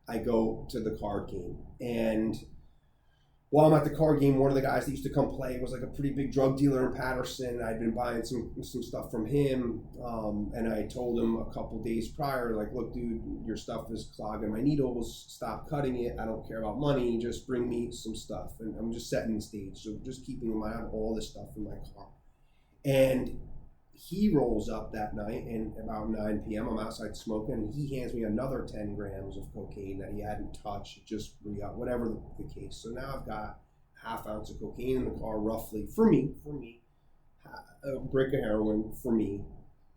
I go to the card game. And while I'm at the card game, one of the guys that used to come play was like a pretty big drug dealer in Patterson. I'd been buying some stuff from him, and I told him a couple days prior, like, look, dude, your stuff is clogging my needles, stop cutting it, I don't care about money, just bring me some stuff. And I'm just setting the stage, so just keeping in mind all this stuff in my car. And he rolls up that night, and about 9 p.m. I'm outside smoking, and he hands me another 10 grams of cocaine that he hadn't touched, just re-up, whatever the case. So now I've got half ounce of cocaine in the car, roughly, for me, a brick of heroin for me,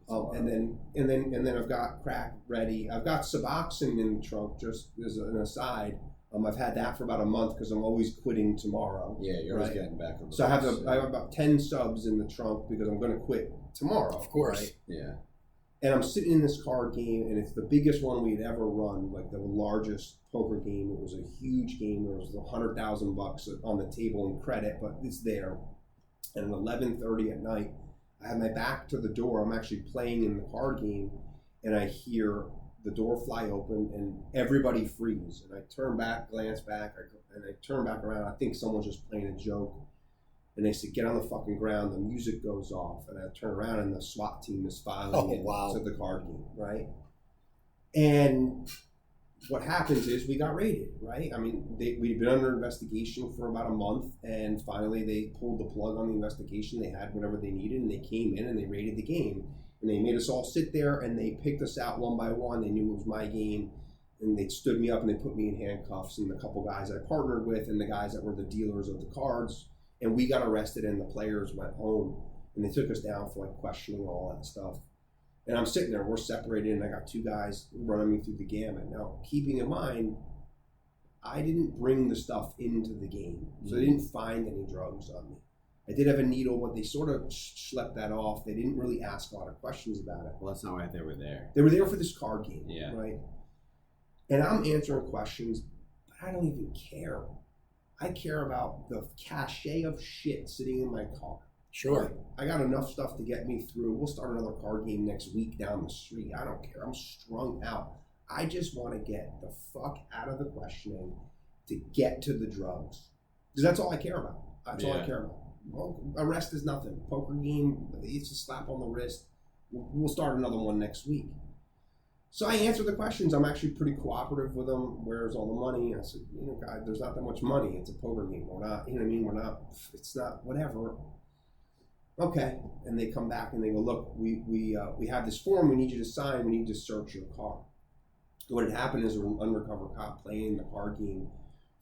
and then I've got crack ready. I've got Suboxone in the trunk, just as an aside. I've had that for about a month because I'm always quitting tomorrow. Yeah, you're always getting back on the So I have about 10 subs in the trunk because I'm going to quit tomorrow. Of course. Right? Yeah. And I'm sitting in this card game, and it's the biggest one we'd ever run, like the largest poker game. It was a huge game. There was $100,000 on the table in credit, but it's there. And at 11:30 at night, I have my back to the door. I'm actually playing in the card game, and I hear the door fly open, and everybody freeze. And I turn back, glance back, and I turn back around. I think someone's just playing a joke. And they said, get on the fucking ground. The music goes off. And I turn around, and the SWAT team is filing into the card game, right? And what happens is we got raided, right? I mean, we'd been under investigation for about a month, and finally they pulled the plug on the investigation. They had whatever they needed, and they came in and they raided the game. And they made us all sit there, and they picked us out one by one. They knew it was my game, and they stood me up, and they put me in handcuffs, and the couple guys I partnered with and the guys that were the dealers of the cards. And we got arrested, and the players went home, and they took us down for like questioning all that stuff. And I'm sitting there, we're separated, and I got 2 guys running me through the gamut. Now, keeping in mind, I didn't bring the stuff into the game, so they didn't find any drugs on me. I did have a needle, but they sort of schlepped that off. They didn't really ask a lot of questions about it. Well, that's not why they were there. They were there for this card game, yeah, right? And I'm answering questions, but I don't even care. I care about the cachet of shit sitting in my car. Sure. Right? I got enough stuff to get me through. We'll start another card game next week down the street. I don't care. I'm strung out. I just want to get the fuck out of the questioning to get to the drugs. Because that's all I care about. That's all I care about. Well, arrest is nothing. Poker game, it's a slap on the wrist. We'll start another one next week. So I answer the questions. I'm actually pretty cooperative with them. Where's all the money? I said, God, there's not that much money. It's a poker game. We're not, it's not, whatever. Okay. And they come back and they go, look, we have this form we need you to sign. We need to search your car. What had happened is an undercover cop playing the card game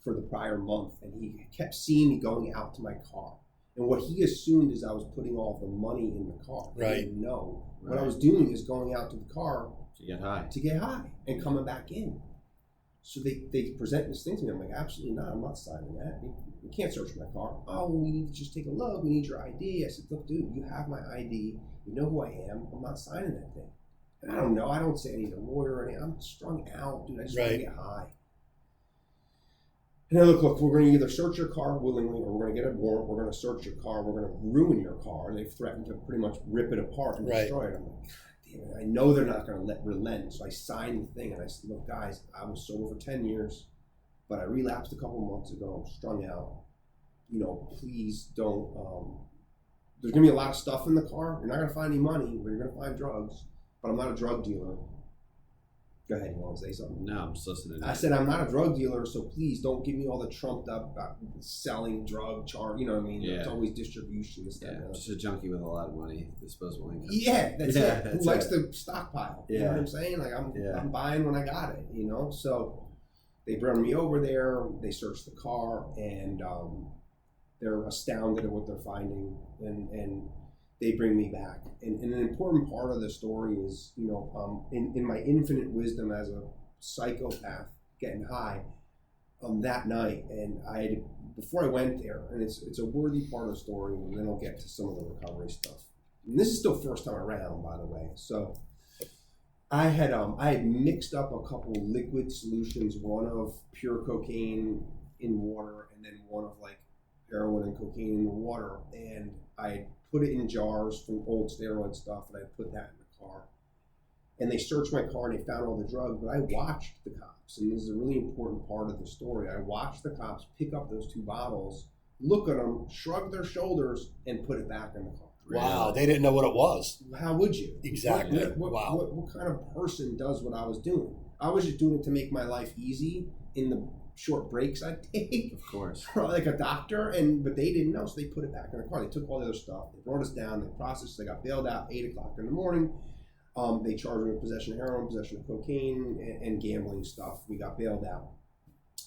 for the prior month, and he kept seeing me going out to my car. And what he assumed is I was putting all the money in the car. Right. He didn't know. Right. What I was doing is going out to the car to get high and coming back in. So they present this thing to me. I'm like, absolutely not. I'm not signing that. You can't search my car. Oh, we need to just take a look. We need your ID. I said, look, dude, you have my ID. You know who I am. I'm not signing that thing. And I don't know. I don't say I need a lawyer or anything. I'm strung out, dude. I just want to get high. And I look, we're going to either search your car willingly, or we're going to get a warrant. We're going to search your car. We're going to ruin your car. And they've threatened to pretty much rip it apart and destroy it. I'm like, damn it, I know they're not going to relent. So I signed the thing, and I said, look, guys, I was sober for 10 years, but I relapsed a couple months ago. I'm strung out. Please don't. There's going to be a lot of stuff in the car. You're not going to find any money, but you're going to find drugs. But I'm not a drug dealer. Go ahead, you want to say something? No, I'm just listening. I said, I'm not a drug dealer, so please don't give me all the trumped up about selling drug charge. You know what I mean? Yeah. It's always distribution and stuff. Yeah, just a junkie with a lot of money, disposable income. Yeah, that's it. Who That's likes it. to stockpile? You know Yeah. what I'm saying? Like I'm buying when I got it, you know? So they brought me over there, they searched the car, and they're astounded at what they're finding, and they bring me back. And an important part of the story is, you know, in my infinite wisdom as a psychopath getting high that night, and before I went there, and it's a worthy part of the story, and then I'll get to some of the recovery stuff. And this is still first time around, by the way. So I had mixed up a couple liquid solutions, one of pure cocaine in water, and then one of like heroin and cocaine in the water, and I put it in jars from old steroid stuff, and I put that in the car. And they searched my car and they found all the drugs, but I watched the cops, and this is a really important part of the story. I watched the cops pick up those 2 bottles, look at them, shrug their shoulders, and put it back in the car. Wow, they didn't know what it was. How would you? Exactly. Wow. What kind of person does what I was doing? I was just doing it to make my life easy in the short breaks I take. Of course. Like a doctor, but they didn't know, so they put it back in the car. They took all the other stuff. They brought us down. They processed. They got bailed out 8 o'clock in the morning. They charged me with possession of heroin, possession of cocaine, and gambling stuff. We got bailed out.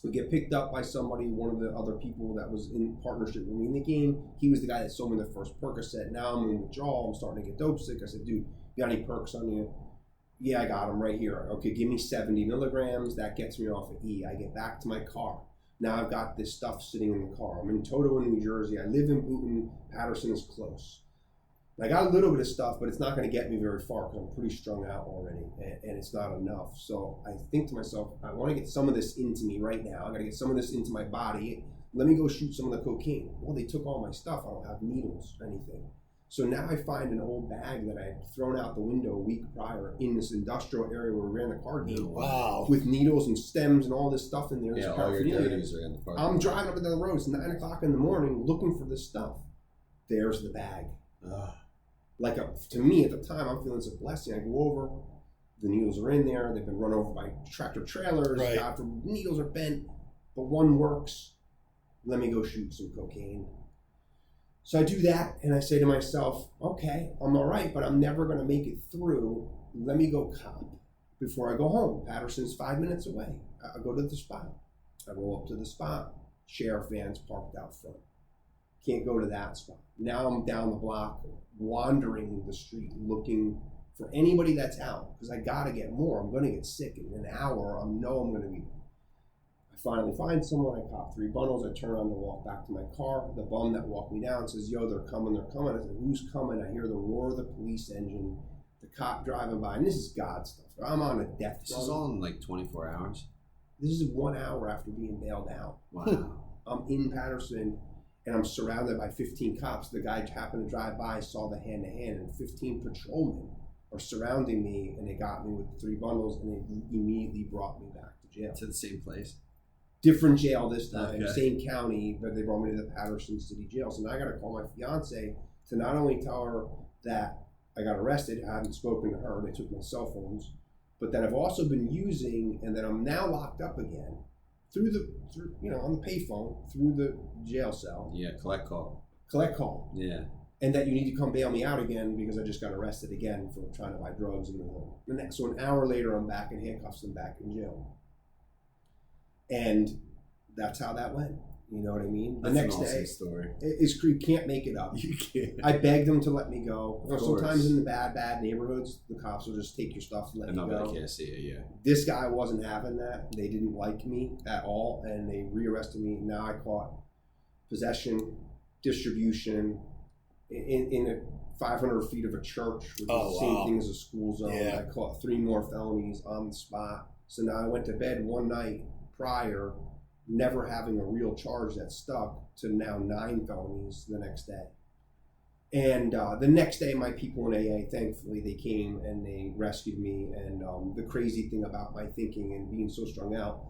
We get picked up by somebody, one of the other people that was in partnership with me in the game. He was the guy that sold me the first Percocet. Now I'm in withdrawal. I'm starting to get dope sick. I said, dude, you got any perks on you? Yeah, I got them right here. Okay, give me 70 milligrams. That gets me off of E. I get back to my car. Now I've got this stuff sitting in the car. I'm in Toto, New Jersey. I live in Boonton. Patterson is close. I got a little bit of stuff, but it's not going to get me very far because I'm pretty strung out already, and it's not enough. So I think to myself, I want to get some of this into me right now. I got to get some of this into my body. Let me go shoot some of the cocaine. Well, they took all my stuff. I don't have needles or anything. So now I find an old bag that I had thrown out the window a week prior in this industrial area where we ran the card game. Wow. With needles and stems and all this stuff in there. Yeah, all your dirties are in the park. I'm driving up and down the road. It's 9 o'clock in the morning looking for this stuff. There's the bag. To me at the time, I'm feeling it's a blessing. I go over, the needles are in there. They've been run over by tractor trailers. Right. The needles are bent, but one works. Let me go shoot some cocaine. So I do that, and I say to myself, okay, I'm all right, but I'm never going to make it through. Let me go cop before I go home. Patterson's 5 minutes away. I go to the spot. I roll up to the spot. Sheriff van's parked out front. Can't go to that spot. Now I'm down the block, wandering the street, looking for anybody that's out, because I got to get more. I'm going to get sick in an hour. I know I'm going to be. I finally find someone. I cop 3 bundles. I turn around to walk back to my car. The bum that walked me down says, yo, they're coming, they're coming. I said, who's coming? I hear the roar of the police engine, the cop driving by, and this is God stuff. I'm on a death row. This is all in like 24 hours? This is 1 hour after being bailed out. Wow. I'm in Patterson, and I'm surrounded by 15 cops. The guy happened to drive by, saw the hand-to-hand, and 15 patrolmen are surrounding me, and they got me with 3 bundles, and they immediately brought me back to jail. To the same place? Different jail this time, Okay. same county, but they brought me to the Patterson City Jail. So now I got to call my fiance to not only tell her that I got arrested, I haven't spoken to her, they took my cell phones, but that I've also been using, and that I'm now locked up again through on the payphone, through the jail cell. Yeah, collect call. Yeah. And that you need to come bail me out again because I just got arrested again for trying to buy drugs in the home. So an hour later, I'm back in handcuffs and back in jail. And that's how that went. You know what I mean? The next an awesome day, story. you can't make it up. You can't. I begged them to let me go. Of Sometimes course. in the bad neighborhoods, the cops will just take your stuff and let And you nobody go. can see it, yeah. This guy wasn't having that. They didn't like me at all, and they rearrested me. Now I caught possession, distribution, in a 500 feet of a church, which is the same thing as a school zone. Yeah. I caught 3 more felonies on the spot. So now I went to bed one night prior, never having a real charge that stuck, to now 9 felonies the next day. And the next day, my people in AA, thankfully, they came and they rescued me. And the crazy thing about my thinking and being so strung out,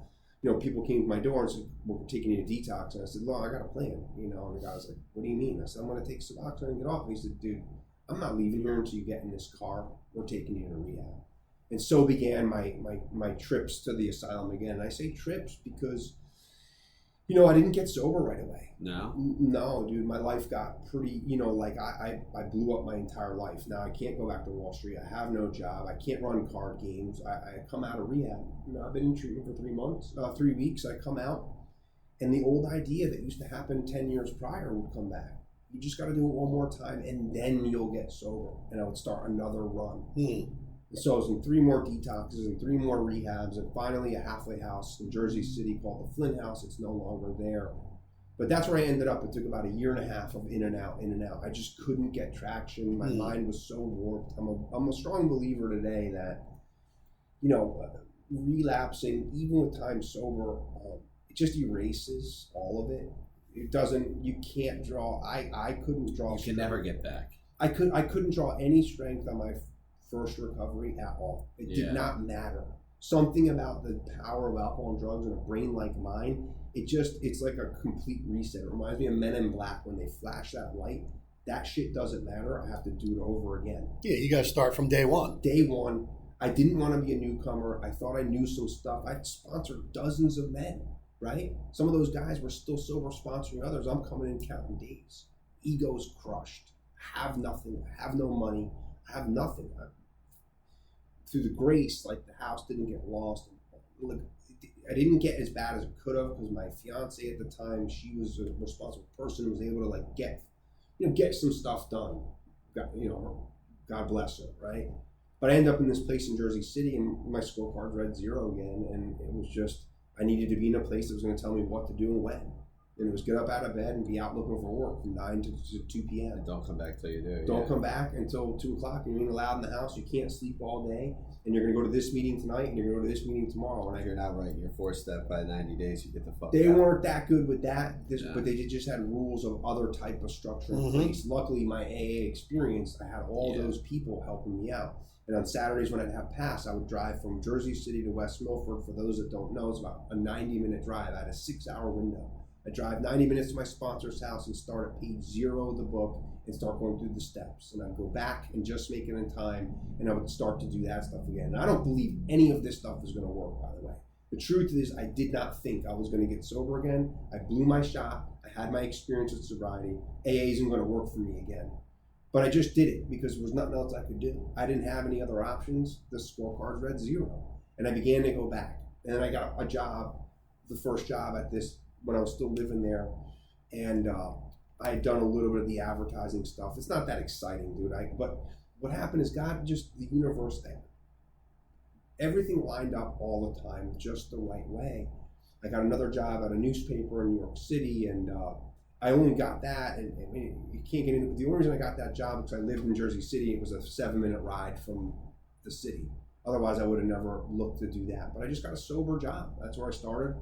people came to my door and said, we're taking you to detox. And I said, I got a plan. And the guy was like, what do you mean? I said, I'm going to take Suboxone and get off. And he said, dude, I'm not leaving here until you get in this car. We're taking you to rehab. And so began my trips to the asylum again. And I say trips because, I didn't get sober right away. No, dude, my life got pretty, like I blew up my entire life. Now I can't go back to Wall Street. I have no job. I can't run card games. I come out of rehab. I've been in treatment for 3 weeks. I come out, and the old idea that used to happen 10 years prior would come back. You just got to do it one more time, and then you'll get sober. And I would start another run. So I was in 3 more detoxes and 3 more rehabs, and finally a halfway house in Jersey City called the Flint House. It's no longer there. But that's where I ended up. It took about 1.5 years of in and out. I just couldn't get traction. My mind was so warped. I'm a strong believer today that, relapsing, even with time sober, it just erases all of it. It doesn't, you can't draw, I couldn't draw. You can never get back. I couldn't draw any strength on my first recovery at all. It did not matter. Something about the power of alcohol and drugs in a brain like mine, it's like a complete reset. It reminds me of Men in Black when they flash that light. That shit doesn't matter. I have to do it over again. Yeah, you got to start from day one. Day one. I didn't want to be a newcomer. I thought I knew some stuff. I'd sponsored dozens of men, right? Some of those guys were still sober sponsoring others. I'm coming in counting days. Egos crushed. Have nothing. Have no money. Have nothing. Through the grace, like the house didn't get lost. Look, I didn't get as bad as it could have because my fiance at the time, she was a responsible person who was able to like get some stuff done. God bless her, right? But I ended up in this place in Jersey City, and my scorecard read 0 again, and it was just I needed to be in a place that was going to tell me what to do and when. And it was get up out of bed and be out looking for work from 9 to 2 p.m. And don't come back till you do. Don't come back until 2 o'clock. You're being allowed in the house. You can't sleep all day. And you're going to go to this meeting tonight, and you're going to go to this meeting tomorrow. And if you're not right, you're forced that by 90 days, you get the fuck They out. weren't that good with that, but they just had rules of other type of structure in place. Luckily, my AA experience, I had all those people helping me out. And on Saturdays when I'd have pass, I would drive from Jersey City to West Milford. For those that don't know, it's about a 90-minute drive. I had a 6-hour window. I drive 90 minutes to my sponsor's house and start at page 0 of the book and start going through the steps. And I'd go back and just make it in time, and I would start to do that stuff again. And I don't believe any of this stuff is going to work, by the way. The truth is I did not think I was going to get sober again. I blew my shot. I had my experience with sobriety. AA isn't going to work for me again. But I just did it because there was nothing else I could do. I didn't have any other options. The scorecard read 0. And I began to go back. And then I got a job, the first job at this, when I was still living there, and I had done a little bit of the advertising stuff. It's not that exciting, dude. But what happened is God just, the universe, everything lined up all the time just the right way. I got another job at a newspaper in New York City, and I only got that, and I mean, you can't get into the only reason I got that job because I lived in Jersey City. It was a 7-minute ride from the city. Otherwise, I would have never looked to do that. But I just got a sober job. That's where I started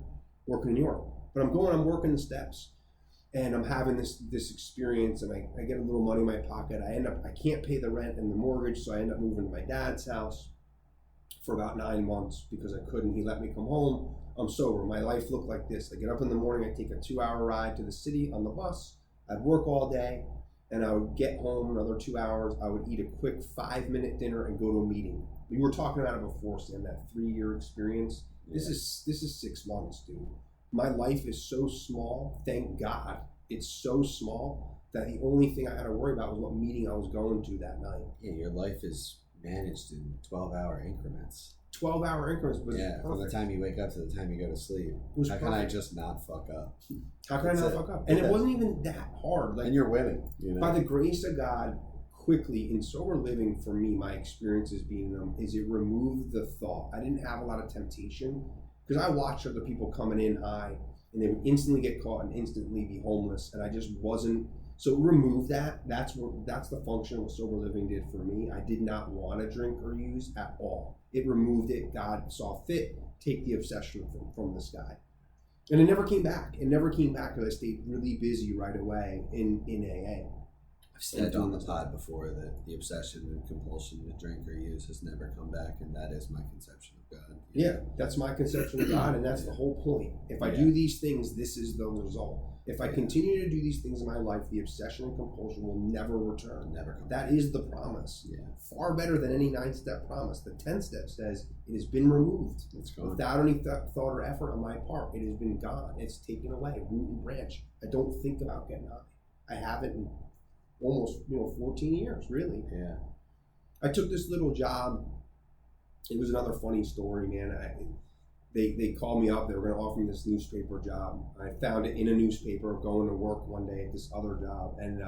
working in New York. But I'm working the steps, and I'm having this experience, and I get a little money in my pocket. I can't pay the rent and the mortgage, so I end up moving to my dad's house for about 9 months because I couldn't. He let me come home. I'm sober. My life looked like this. I get up in the morning, I take a 2-hour ride to the city on the bus. I'd work all day, and I would get home another 2 hours. I would eat a quick 5-minute dinner and go to a meeting. We were talking about it before, Sam, that 3-year experience. Yeah. This is 6 months, dude. My life is so small, thank God. It's so small that the only thing I had to worry about was what meeting I was going to that night. Yeah, your life is managed in 12-hour increments. 12-hour increments. From the time you wake up to the time you go to sleep. How can I just not fuck up? How can I not fuck up? And it wasn't even that hard. And you're winning. By the grace of God, quickly, in sober living, for me, my experiences being them, is it removed the thought. I didn't have a lot of temptation. Because I watched other people coming in high, and they would instantly get caught and instantly be homeless, and I just wasn't. So remove that. That's the function of what sober living did for me. I did not want to drink or use at all. It removed it. God saw fit, take the obsession from this guy, and it never came back. It never came back because I stayed really busy right away in AA. I've said on the pod before that the obsession and compulsion to drink or use has never come back, and that is my conception of God. Yeah, that's my conception of God, and that's the whole point. If I do these things, this is the result. If I continue to do these things in my life, the obsession and compulsion will never return. Never come. That is the promise. Yeah. Far better than any 9-step promise. The 10th step says it has been removed. It's gone. Without any thought or effort on my part. It has been gone. It's taken away, root and branch. I don't think about getting high. I haven't in almost 14 years, really. Yeah. I took this little job. It was another funny story, man. They called me up. They were going to offer me this newspaper job. I found it in a newspaper going to work one day at this other job. And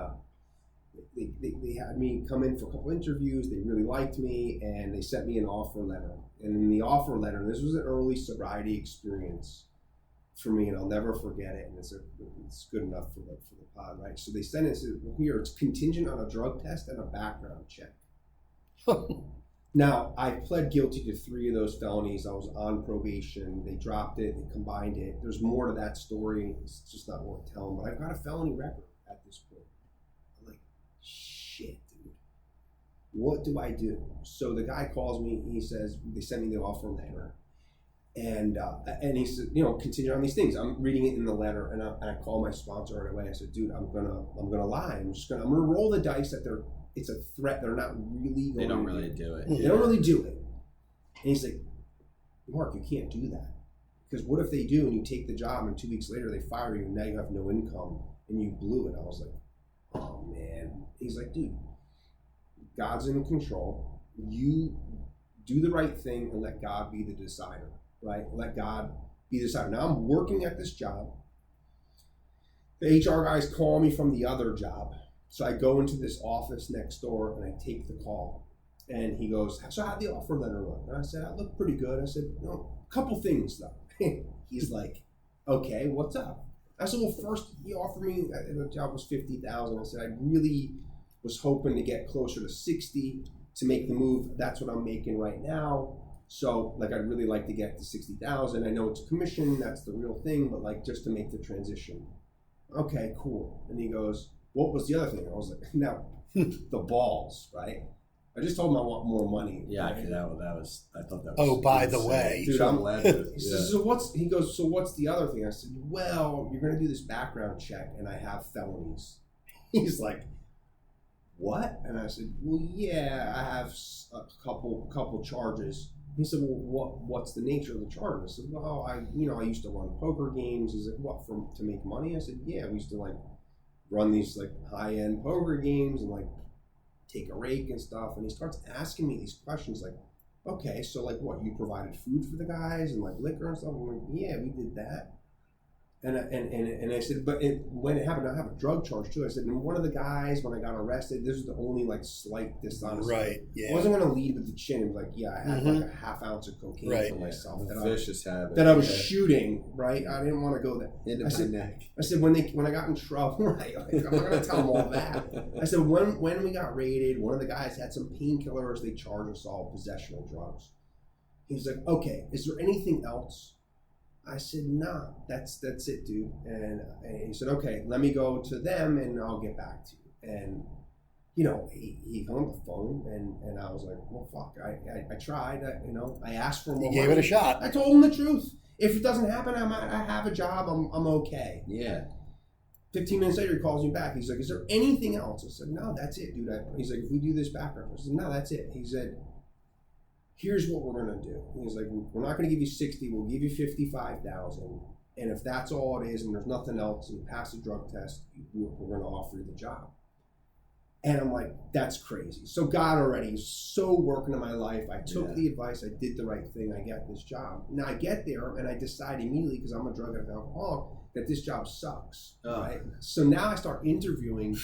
they had me come in for a couple interviews. They really liked me, and they sent me an offer letter. And in the offer letter, this was an early sobriety experience for me, and I'll never forget it. And it's good enough for the pod, right? So they sent it and said, well, here, it's contingent on a drug test and a background check. Now, I pled guilty to 3 of those felonies. I was on probation. They dropped it. They combined it. There's more to that story. It's just not worth telling. But I've got a felony record at this point. I'm like, shit, dude. What do I do? So the guy calls me. He says, they sent me the offer letter. And he said, continue on these things. I'm reading it in the letter, and I call my sponsor right away. I said, dude, I'm gonna lie. I'm gonna roll the dice that it's a threat. They're not really going They don't really do it. They don't really do it. And he's like, Mark, you can't do that. Because what if they do and you take the job and 2 weeks later they fire you and now you have no income and you blew it? I was like, oh man. He's like, dude, God's in control. You do the right thing and let God be the decider, right? Let God be the decider. Now I'm working at this job. The HR guys call me from the other job. So I go into this office next door and I take the call. And he goes, so how'd the offer letter look? And I said, I look pretty good. I said, a couple things though. He's like, okay, what's up? I said, well, first he offered me, the job was $50,000. I said, I really was hoping to get closer to 60 to make the move. That's what I'm making right now. So like, I'd really like to get to 60,000. I know it's a commission, that's the real thing, but like just to make the transition. Okay, cool. And he goes, what was the other thing? I was like, now, the balls, right? I just told him I want more money. Yeah, right? I thought that was. Oh, by the insane. way. Dude, So he says, so what's the other thing? I said, well, you're going to do this background check and I have felonies. He's like, what? And I said, well, yeah, I have a couple charges. He said, well, what's the nature of the charge? I said, well, I used to run poker games. He's like, what, to make money? I said, yeah, we used to like run these like high-end poker games and like take a rake and stuff. And he starts asking me these questions like, okay, so like what, you provided food for the guys and like liquor and stuff? I'm like, yeah, we did that. And I said, but when it happened, I have a drug charge too. I said, and one of the guys, when I got arrested, this was the only like slight dishonesty. Right, yeah. I wasn't going to lead with the chin. It was like, yeah, I had like a half ounce of cocaine Right. for myself Vicious habit. that I was shooting, right? I didn't want to go there. Into my neck. I said, when I got in trouble, right? Like, I'm not going to tell them all that. I said, when we got raided, one of the guys had some painkillers. They charged us all possession of drugs. He's like, okay, is there anything else? I said, nah, that's it, dude. And he said, okay, let me go to them and I'll get back to you. And, he hung up the phone and I was like, well, fuck, I tried, I asked for more You gave money. it a shot. I told him the truth. If it doesn't happen, I have a job, I'm okay. Yeah. 15 minutes later, he calls me back. He's like, is there anything else? I said, no, that's it, dude. He's like, if we do this background. I said, no, that's it. He said, here's what we're going to do. He's like, we're not going to give you 60, we'll give you 55,000. And if that's all it is and there's nothing else and you pass the drug test, we're going to offer you the job. And I'm like, that's crazy. So God already is so working in my life. I took the advice. I did the right thing. I got this job. Now I get there and I decide immediately, because I'm a drug and alcoholic, that this job sucks. Right? So now I start interviewing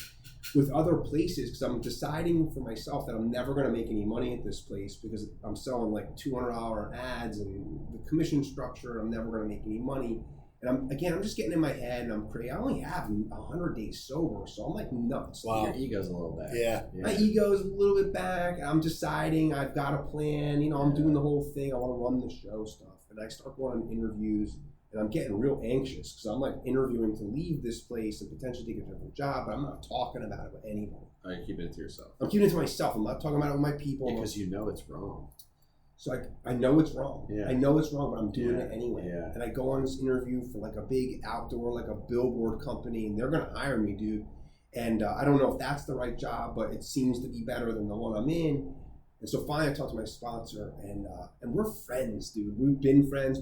with other places because I'm deciding for myself that I'm never going to make any money at this place because I'm selling like $200 ads and the commission structure. I'm never going to make any money. And I'm just getting in my head and I'm crazy. I only have 100 days sober, so I'm like nuts. Wow. Your ego's a little back. Yeah. My ego's a little bit back. I'm deciding. I've got a plan. I'm doing the whole thing. I want to run the show stuff. And I start going on interviews and I'm getting real anxious because I'm like interviewing to leave this place and potentially take a different job, but I'm not talking about it with anybody. All right, keep it to yourself. I'm keeping it to myself. I'm not talking about it with my people. Because you know it's wrong. So I know it's wrong. Yeah. I know it's wrong, but I'm doing it anyway. Yeah. And I go on this interview for like a big outdoor, like a billboard company, and they're going to hire me, dude. And I don't know if that's the right job, but it seems to be better than the one I'm in. And so finally I talked to my sponsor, and we're friends, dude. We've been friends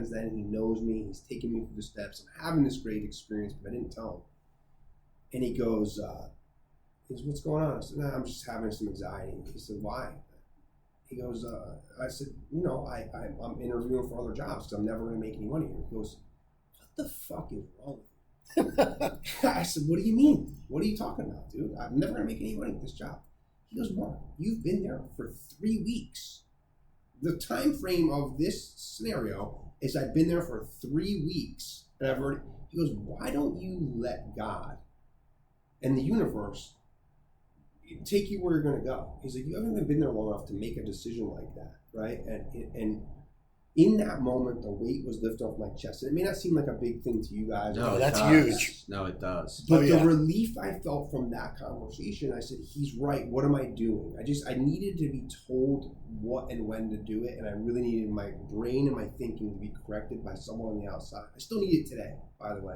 then. He knows me. He's taking me through the steps. I'm having this great experience, but I didn't tell him. And he goes, what's going on? I said, I'm just having some anxiety. He said, why? He goes, I said, I'm interviewing for other jobs because I'm never going to make any money here. He goes, what the fuck is wrong with you? I said, what do you mean? What are you talking about, dude? I'm never going to make any money at this job. He goes, Mark, you've been there for 3 weeks. The time frame of this scenario is I've been there for 3 weeks. And he goes, why don't you let God and the universe take you where you're going to go? He's like, you haven't even been there long enough to make a decision like that, right? And in that moment, the weight was lifted off my chest. And it may not seem like a big thing to you guys. No, that's does. huge. No, it does. But the relief I felt from that conversation, I said, he's right. What am I doing? I needed to be told what and when to do it. And I really needed my brain and my thinking to be corrected by someone on the outside. I still need it today, by the way.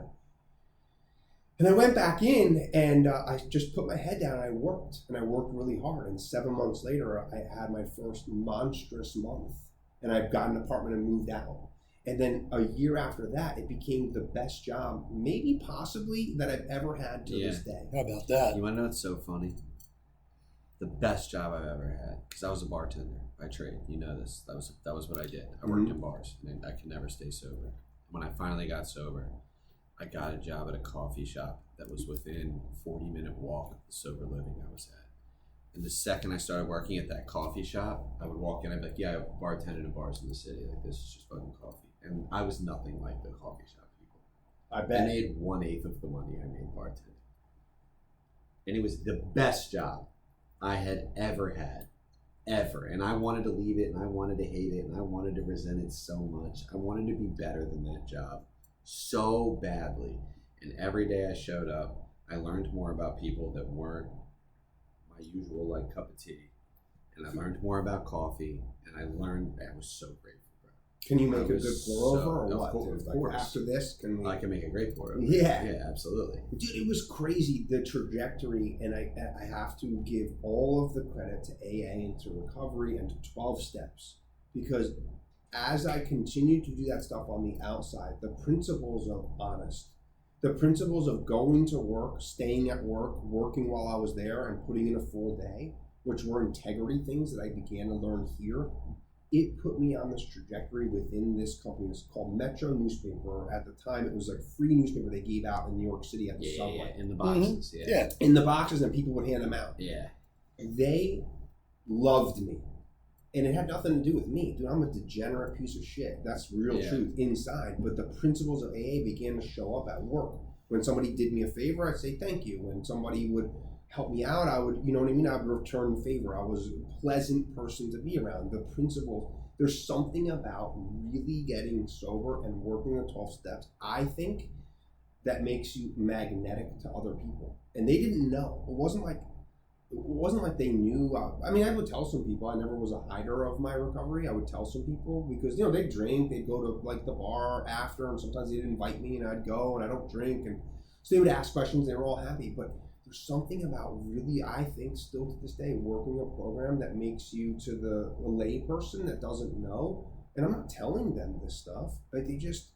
And I went back in and I just put my head down and I worked really hard. And 7 months later, I had my first monstrous month. And I've got an apartment and moved out. And then a year after that, it became the best job, maybe possibly, that I've ever had to this day. How about that? You want to know what's so funny? The best job I've ever had, because I was a bartender by trade. You know this. That was what I did. I worked in bars, and I could never stay sober. When I finally got sober, I got a job at a coffee shop that was within a 40-minute walk of the sober living I was at. And the second I started working at that coffee shop, I would walk in, I'd be like, yeah, I bartended in bars in the city. Like, this is just fucking coffee. And I was nothing like the coffee shop people. I bet. I made 1/8 of the money I made bartending. And it was the best job I had ever had. Ever. And I wanted to leave it, and I wanted to hate it, and I wanted to resent it so much. I wanted to be better than that job so badly. And every day I showed up, I learned more about people that weren't my usual like cup of tea, and I learned more about coffee, and I was so grateful, bro. Can you make a good pour over or what? Of course. After this, I can make a great pour over. Yeah, absolutely, dude. It was crazy, the trajectory, and I have to give all of the credit to AA and to recovery and to 12 steps, because as I continued to do that stuff on the outside, the principles of honest, the principles of going to work, staying at work, working while I was there, and putting in a full day, which were integrity things that I began to learn here, it put me on this trajectory within this company. It's called Metro Newspaper. At the time, it was like free newspaper they gave out in New York City at the subway. In the boxes. Yeah, in the boxes, and people would hand them out. Yeah. They loved me. And it had nothing to do with me. Dude, I'm a degenerate piece of shit. That's real truth inside. But the principles of AA began to show up at work. When somebody did me a favor, I'd say thank you. When somebody would help me out, I would, you know what I mean? I would return the favor. I was a pleasant person to be around. The principles, there's something about really getting sober and working the 12 steps, I think, that makes you magnetic to other people. And they didn't know. It wasn't like they knew. I mean, I would tell some people. I never was a hider of my recovery. I would tell some people because, they'd drink. They'd go to, like, the bar after, and sometimes they'd invite me, and I'd go, and I don't drink. And so they would ask questions. They were all happy. But there's something about really, I think, still to this day, working a program that makes you to the lay person that doesn't know. And I'm not telling them this stuff, but they just,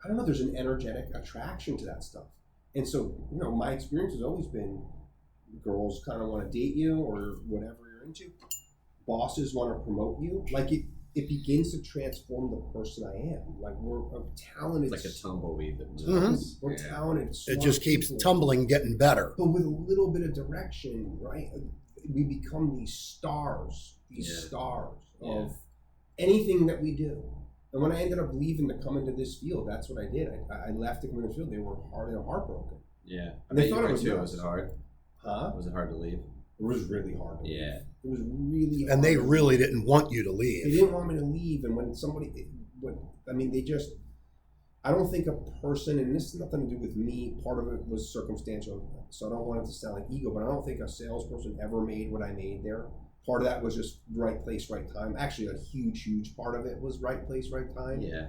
I don't know, there's an energetic attraction to that stuff. And so, my experience has always been, girls kind of want to date you or whatever you're into. Bosses want to promote you. Like it begins to transform the person I am. Like we're a talented. It's like a tumbleweed. We're talented. It just keeps people, tumbling, getting better. but with a little bit of direction, right? We become these stars of anything that we do. And when I ended up leaving to come into this field, that's what I did. I left to come into this field. They were heartbroken. Yeah. And they thought it was too. nuts. Was it hard? Huh? Was it hard to leave? It was really hard to leave. Yeah. It was really hard. And they really didn't want you to They leave. didn't want me to leave. And when somebody, they just, I don't think a person, and this has nothing to do with me, part of it was circumstantial, so I don't want it to sound like ego, but I don't think a salesperson ever made what I made there Part of that was just right place, right time. Actually, a huge part of it was right place, right time. Yeah.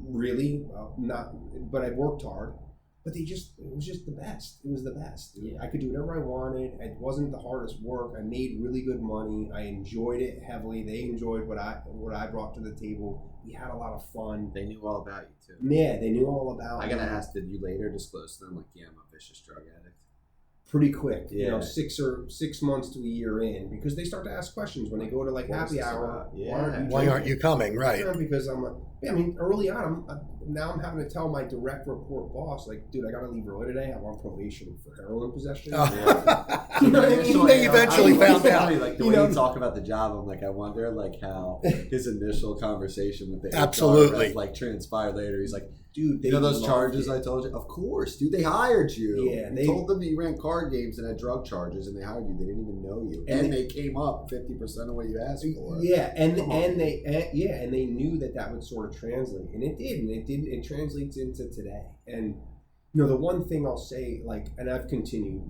Really, not, but I worked hard. But it was just the best. It was the best. Yeah. I could do whatever I wanted. It wasn't the hardest work. I made really good money. I enjoyed it heavily. They enjoyed what I brought to the table. We had a lot of fun. They knew all about you too. Yeah, they knew all about I gotta me. ask, did you later disclose to them, like, yeah, I'm a vicious drug addict? Pretty quick, Yeah. 6 months to a year in, because they start to ask questions when they go to like What's happy this hour. about? Yeah. Why aren't you coming? Right. Because early on, now I'm having to tell my direct report boss, like, dude, I got to leave early today. I'm on probation for heroin possession. Oh. Yeah. You know what I mean? They eventually found out. Like the way you talk about the job, I'm like, I wonder like how his initial conversation with the HR Absolutely rep, like transpired later. He's like, dude, you know those charges I told you? Of course, dude. They hired you. Yeah, they told them that you ran card games and had drug charges, and they hired you. They didn't even know you, and they came up 50% of what you asked for. Yeah, and they knew that would sort of translate, and it did, it translates into today. And the one thing I'll say, like, and I've continued,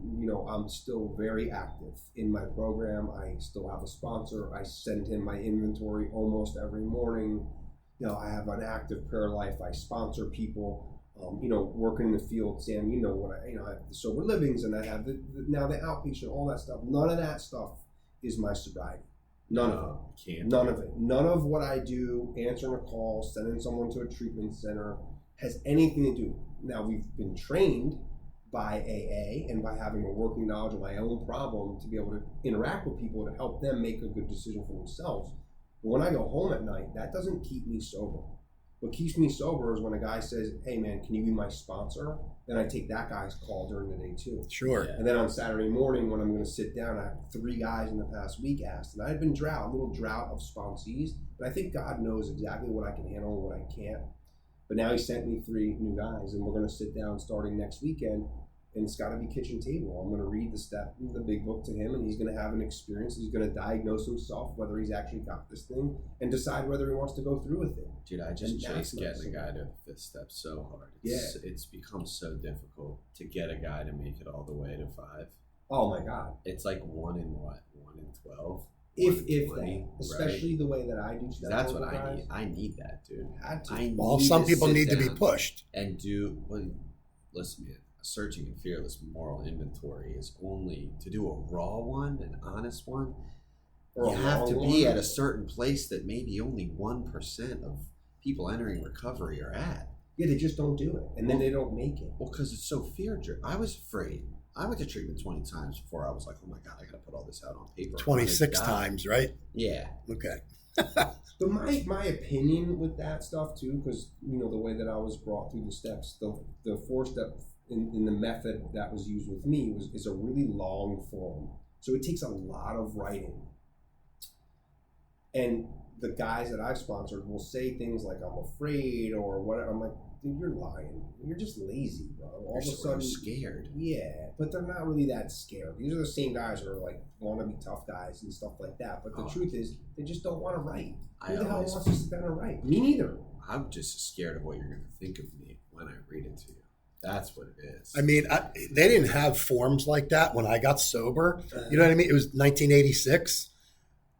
I'm still very active in my program. I still have a sponsor. I send him my inventory almost every morning. I have an active prayer life. I sponsor people. Working in the field, Sam. I have the sober livings, and I have now the outpatient, all that stuff. None of that stuff is my sobriety. None of it. None of it. None of what I do, answering a call, sending someone to a treatment center, has anything to do. Now, we've been trained by AA and by having a working knowledge of my own problem to be able to interact with people to help them make a good decision for themselves. But when I go home at night, that doesn't keep me sober. What keeps me sober is when a guy says, hey man, can you be my sponsor? Then I take that guy's call during the day too. Sure. And then on Saturday morning when I'm going to sit down, I have 3 guys in the past week asked, and I had been a little drought of sponsees, but I think God knows exactly what I can handle and what I can't. But now he sent me 3 new guys, and we're going to sit down starting next weekend, and it's got to be kitchen table. I'm going to read the big book to him, and he's going to have an experience. He's going to diagnose himself, whether he's actually got this thing, and decide whether he wants to go through with it. Dude, I just chase getting a guy to the 5th step so hard. It's become so difficult to get a guy to make it all the way to 5. Oh my God. It's like 1 in 12? If 20, that, especially right? the way that I do stuff. That's what I need. I need that, dude. Well, some people need to be pushed. And listen, man, a searching and fearless moral inventory is only to do a raw one, an honest one. You have to be at a certain place that maybe only 1% of people entering recovery are at. Yeah, they just don't do it, and then they don't make it. Well, because it's so fear-driven. I was afraid. I went to treatment 20 times before I was like, oh my God, I got to put all this out on paper. 26 times, right? Yeah. Okay. But my opinion with that stuff too, because the way that I was brought through the steps, the 4-step in the method that was used with me is a really long form. So it takes a lot of writing. And the guys that I've sponsored will say things like, I'm afraid or whatever. I'm like, dude, you're lying. You're just lazy, bro. All of a sudden, scared. Yeah, but they're not really that scared. These are the same guys who are like want to be tough guys and stuff like that. But the truth is, they just don't want to write. Who the hell wants to sit down and write? Me neither. I'm just scared of what you're going to think of me when I read it to you. That's what it is. I mean, they didn't have forms like that when I got sober. You know what I mean? It was 1986.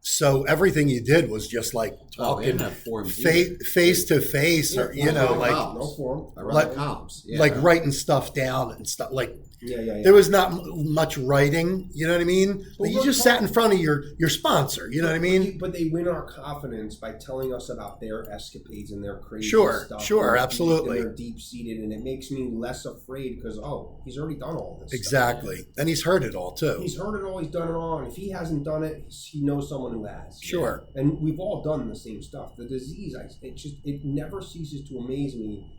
So everything you did was just like talking face to face, or like no form, like comps, like writing stuff down and stuff. Like yeah. There was not much writing. You know what I mean? But you just sat in front of your sponsor. You know what I mean? But they win our confidence by telling us about their escapades and their crazy stuff. Sure, absolutely. They're deep seated, and it makes me less afraid because he's already done all this. Exactly, stuff. And he's heard it all too. He's heard it all. He's done it all. And if he hasn't done it, he knows someone who has. Sure. Yeah. And we've all done the same stuff. The disease, it never ceases to amaze me.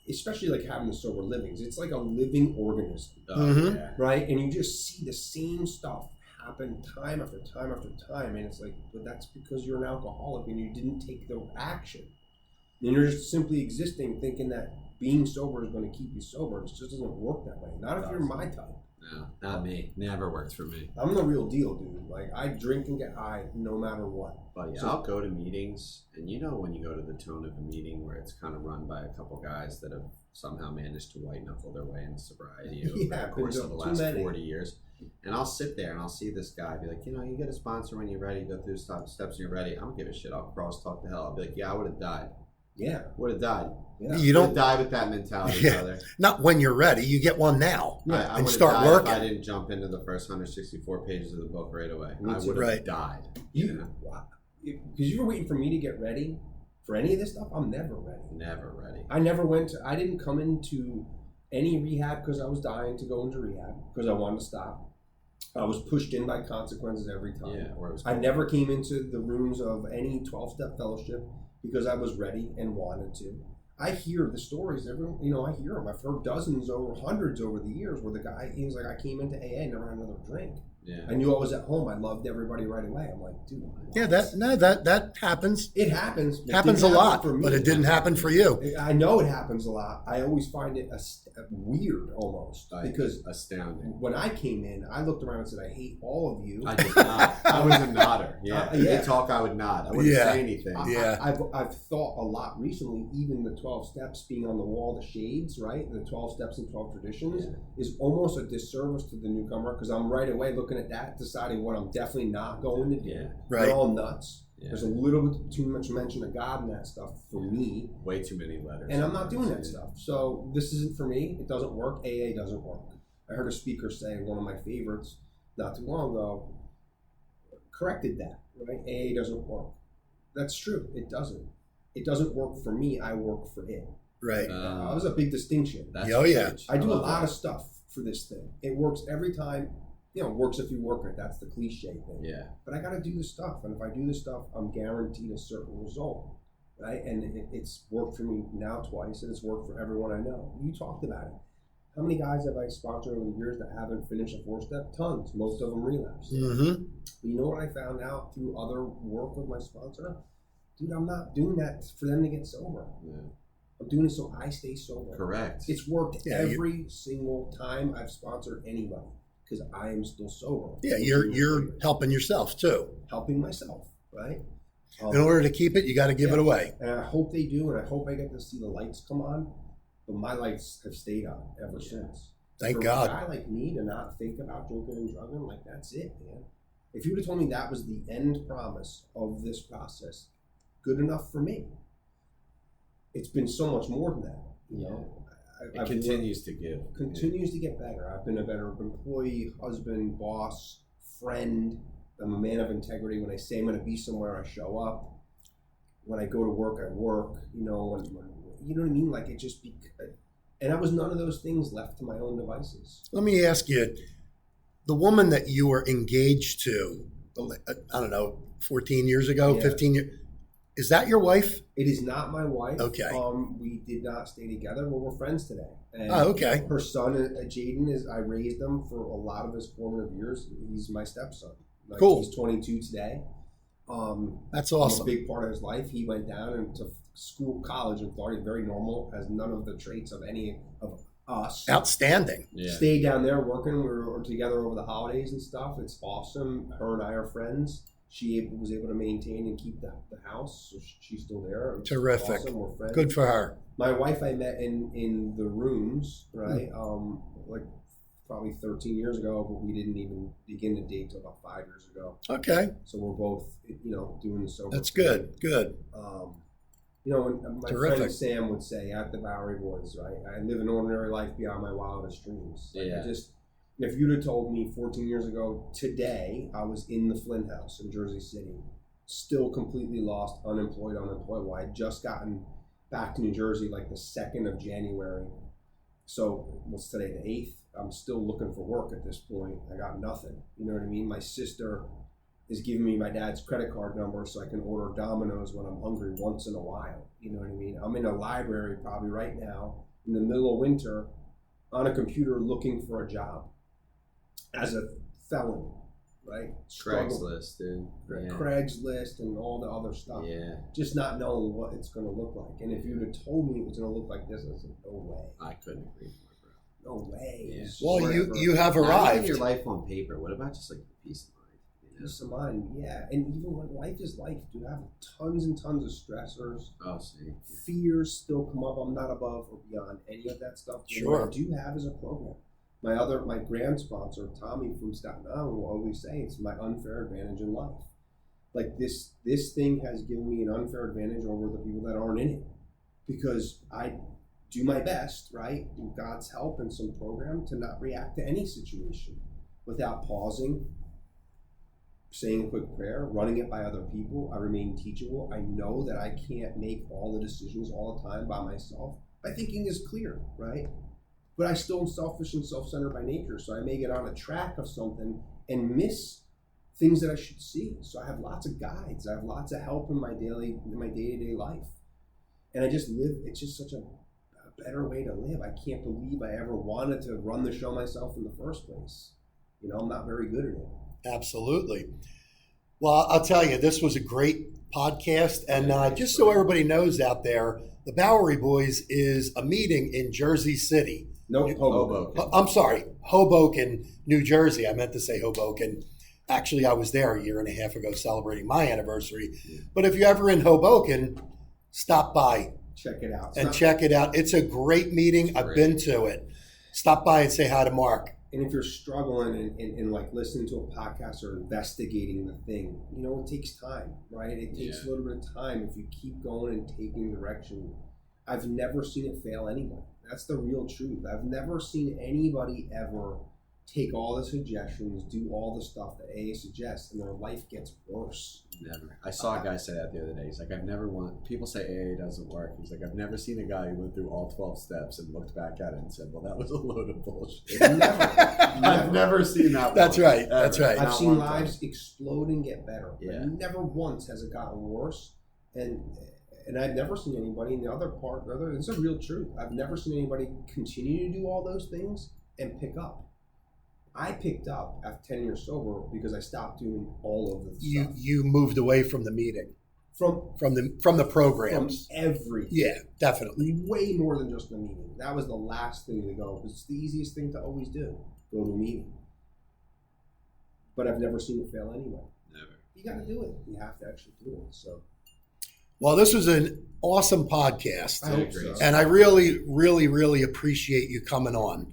Especially like having the sober livings. It's like a living organism, right? And you just see the same stuff happen time after time after time. And it's like, but that's because you're an alcoholic and you didn't take the action. And you're just simply existing thinking that being sober is going to keep you sober. It just doesn't work that way. Not if you're my type. No, not me. Never worked for me. I'm the real deal, dude. Like, I drink and get high no matter what. But yeah, I'll go to meetings, and when you go to the tone of a meeting where it's kind of run by a couple guys that have somehow managed to white knuckle their way into sobriety over the course of the last 40 years, And I'll sit there and I'll see this guy be like, you get a sponsor when you're ready, go through the steps when you're ready. I don't give a shit. I'll cross-talk the hell. I'll be like, yeah, I would have died. Yeah. Would have died. Yeah. You don't die with that mentality, brother. Not when you're ready. You get one now I and start working. If I didn't jump into the first 164 pages of the book right away. Me I too. would have Right. died. Because you were waiting for me to get ready for any of this stuff. I'm never ready. Never ready. I didn't come into any rehab because I was dying to go into rehab because I wanted to stop. I was pushed in by consequences every time. Yeah, I never came into the rooms of any 12-step fellowship because I was ready and wanted to. I hear the stories. I hear them. I've heard hundreds over the years where the guy, he's like, I came into AA, never had another drink. Yeah. I knew I was at home. I loved everybody right away. I'm like, dude. What? Yeah, that happens. It happens. It happens a lot, but it didn't happen for you. I know it happens a lot. I always find it weird almost because astounding. When I came in, I looked around and said, I hate all of you. I did not. I was a nodder. Yeah. If they talk, I would nod. I wouldn't say anything. I've thought a lot recently, even the 12 steps being on the wall, the shades, right? The 12 steps and 12 traditions is almost a disservice to the newcomer because I'm right away looking at that, deciding what I'm definitely not going to do. Yeah. Right. They're all nuts. Yeah. There's a little bit too much mention of God in that stuff for me. Way too many letters. And I'm not doing that stuff. So this isn't for me. It doesn't work. AA doesn't work. I heard a speaker say, one of my favorites, not too long ago, corrected that, right? AA doesn't work. That's true. It doesn't. It doesn't work for me. I work for it. Right. That was a big distinction. Oh, yeah. I do a lot of stuff for this thing. It works every time. It works if you work it. That's the cliche thing. Yeah. But I got to do the stuff. And if I do the stuff, I'm guaranteed a certain result. Right? And it's worked for me now twice, and it's worked for everyone I know. You talked about it. How many guys have I sponsored over the years that haven't finished a 4-step? Tons. Most of them relapse. Mm-hmm. You know what I found out through other work with my sponsor? Dude, I'm not doing that for them to get sober. Yeah. I'm doing it so I stay sober. Correct. It's worked every single time I've sponsored anybody because I am still sober. Yeah, you're helping yourself too. Helping myself, right? In order to keep it, you got to give it away. And I hope they do, and I hope I get to see the lights come on. But my lights have stayed on ever since. Thank God. For a guy like me to not think about drinking and drugging, like that's it, man. If you would have told me that was the end promise of this process, good enough for me. It's been so much more than that, you know. It continues to give. Continues to get better. I've been a better employee, husband, boss, friend. I'm a man of integrity. When I say I'm going to be somewhere, I show up. When I go to work, I work. You know what I mean? Like it just and I was none of those things left to my own devices. Let me ask you, the woman that you were engaged to, I don't know, 14 years ago, 15 years, is that your wife? It is not my wife. Okay. We did not stay together, but we're friends today. And okay. Her son, Jaden, I raised him for a lot of his formative years. He's my stepson. Cool. He's 22 today. That's awesome. I'm a big part of his life. He went down into college in Florida, very normal, has none of the traits of any of us. Outstanding. Yeah. Stayed down there working. We were together over the holidays and stuff. It's awesome. Her and I are friends. She was able to maintain and keep the house, so she's still there. It's terrific. Awesome. We're friends. Good for her. My wife I met in the rooms, right? Like probably 13 years ago, but we didn't even begin to date till about 5 years ago. Okay. So we're both, doing the sober. That's good. Good. My terrific. friend Sam would say at the Bowery Boys, right? I live an ordinary life beyond my wildest dreams. Yeah. If you'd have told me 14 years ago today, I was in the Flint House in Jersey City, still completely lost, unemployed. Well, I had just gotten back to New Jersey like the 2nd of January. So what's today, the 8th? I'm still looking for work at this point. I got nothing. You know what I mean? My sister is giving me my dad's credit card number so I can order Domino's when I'm hungry once in a while. You know what I mean? I'm in a library probably right now in the middle of winter on a computer looking for a job. As a felon, right? Craigslist, dude. Yeah. Craigslist and all the other stuff. Yeah. Just not knowing what it's going to look like. And if you'd have told me it was going to look like this, I said, no way. I couldn't agree more, bro. No way. Yeah. Well, you have arrived. Your life on paper. What about just like peace of mind? Peace of mind, yeah. And even when life is life, you have tons and tons of stressors. Oh, see. Fears still come up. I'm not above or beyond any of that stuff. Sure. What I do have is a program. My grand sponsor, Tommy from Staten Island, will always say it's my unfair advantage in life. Like this thing has given me an unfair advantage over the people that aren't in it, because I do my best, right, with God's help and some program, to not react to any situation without pausing, saying a quick prayer, running it by other people. I remain teachable. I know that I can't make all the decisions all the time by myself. My thinking is clear, right? But I still am selfish and self-centered by nature, so I may get on a track of something and miss things that I should see. So I have lots of guides. I have lots of help in my day-to-day life. And I just live, it's just such a better way to live. I can't believe I ever wanted to run the show myself in the first place. You know, I'm not very good at it. Absolutely. Well, I'll tell you, this was a great podcast. And just so everybody knows out there, the Bowery Boys is a meeting in Jersey City. No, Hoboken. I'm sorry, Hoboken, New Jersey. I meant to say Hoboken. Actually, I was there a year and a half ago celebrating my anniversary. Yeah. But if you're ever in Hoboken, stop by. Check it out. Check it out. It's a great meeting. I've been to it. Stop by and say hi to Mark. And if you're struggling and like listening to a podcast or investigating the thing, you know, it takes time, right? It takes a little bit of time if you keep going and taking direction. I've never seen it fail anyway. That's the real truth. I've never seen anybody ever take all the suggestions, do all the stuff that AA suggests, and their life gets worse. Never. I saw a guy say that the other day. He's like, people say AA doesn't work. He's like, I've never seen a guy who went through all 12 steps and looked back at it and said, well, that was a load of bullshit. I've never seen that. That's one, right. ever. That's right. I've seen lives explode and get better. Yeah. But never once has it gotten worse. And I've never seen anybody in the other part, it's a real truth. I've never seen anybody continue to do all those things and pick up. I picked up after 10 years sober because I stopped doing all of the stuff. You moved away from the meeting. From the programs. From everything. Yeah, definitely. Way more than just the meeting. That was the last thing to go, because it's the easiest thing to always do. Go to a meeting. But I've never seen it fail anyway. Never. You got to do it. You have to actually do it. So. Well, this was an awesome podcast. I hope so. And I really, really, really appreciate you coming on.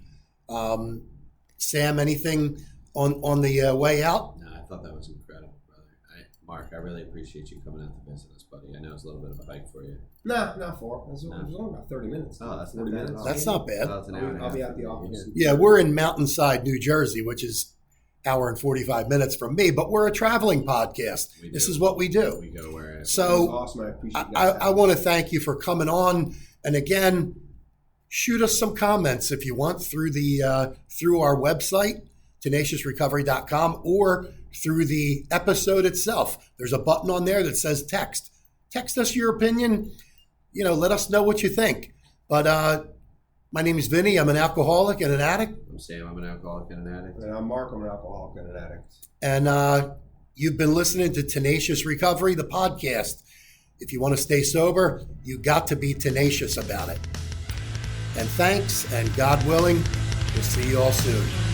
Sam, anything on the way out? No, I thought that was incredible, brother. Mark, I really appreciate you coming out to visit us, buddy. I know it's a little bit of a hike for you. No, not far. It was only about 30 minutes. Oh, that's 40 not bad. minutes. That's not bad. I'll be at the office. Yeah, we're in Mountainside, New Jersey, which is hour and 45 minutes from me, but we're a traveling podcast. This is what we do. We go wherever. So awesome. I appreciate I want to thank you for coming on. And again, shoot us some comments if you want through our website, tenaciousrecovery.com, or through the episode itself. There's a button on there that says text. Text us your opinion. You know, let us know what you think. But my name is Vinny. I'm an alcoholic and an addict. I'm Sam. I'm an alcoholic and an addict. And I'm Mark. I'm an alcoholic and an addict. And you've been listening to Tenacious Recovery, the podcast. If you want to stay sober, you got to be tenacious about it. And thanks, and God willing, we'll see you all soon.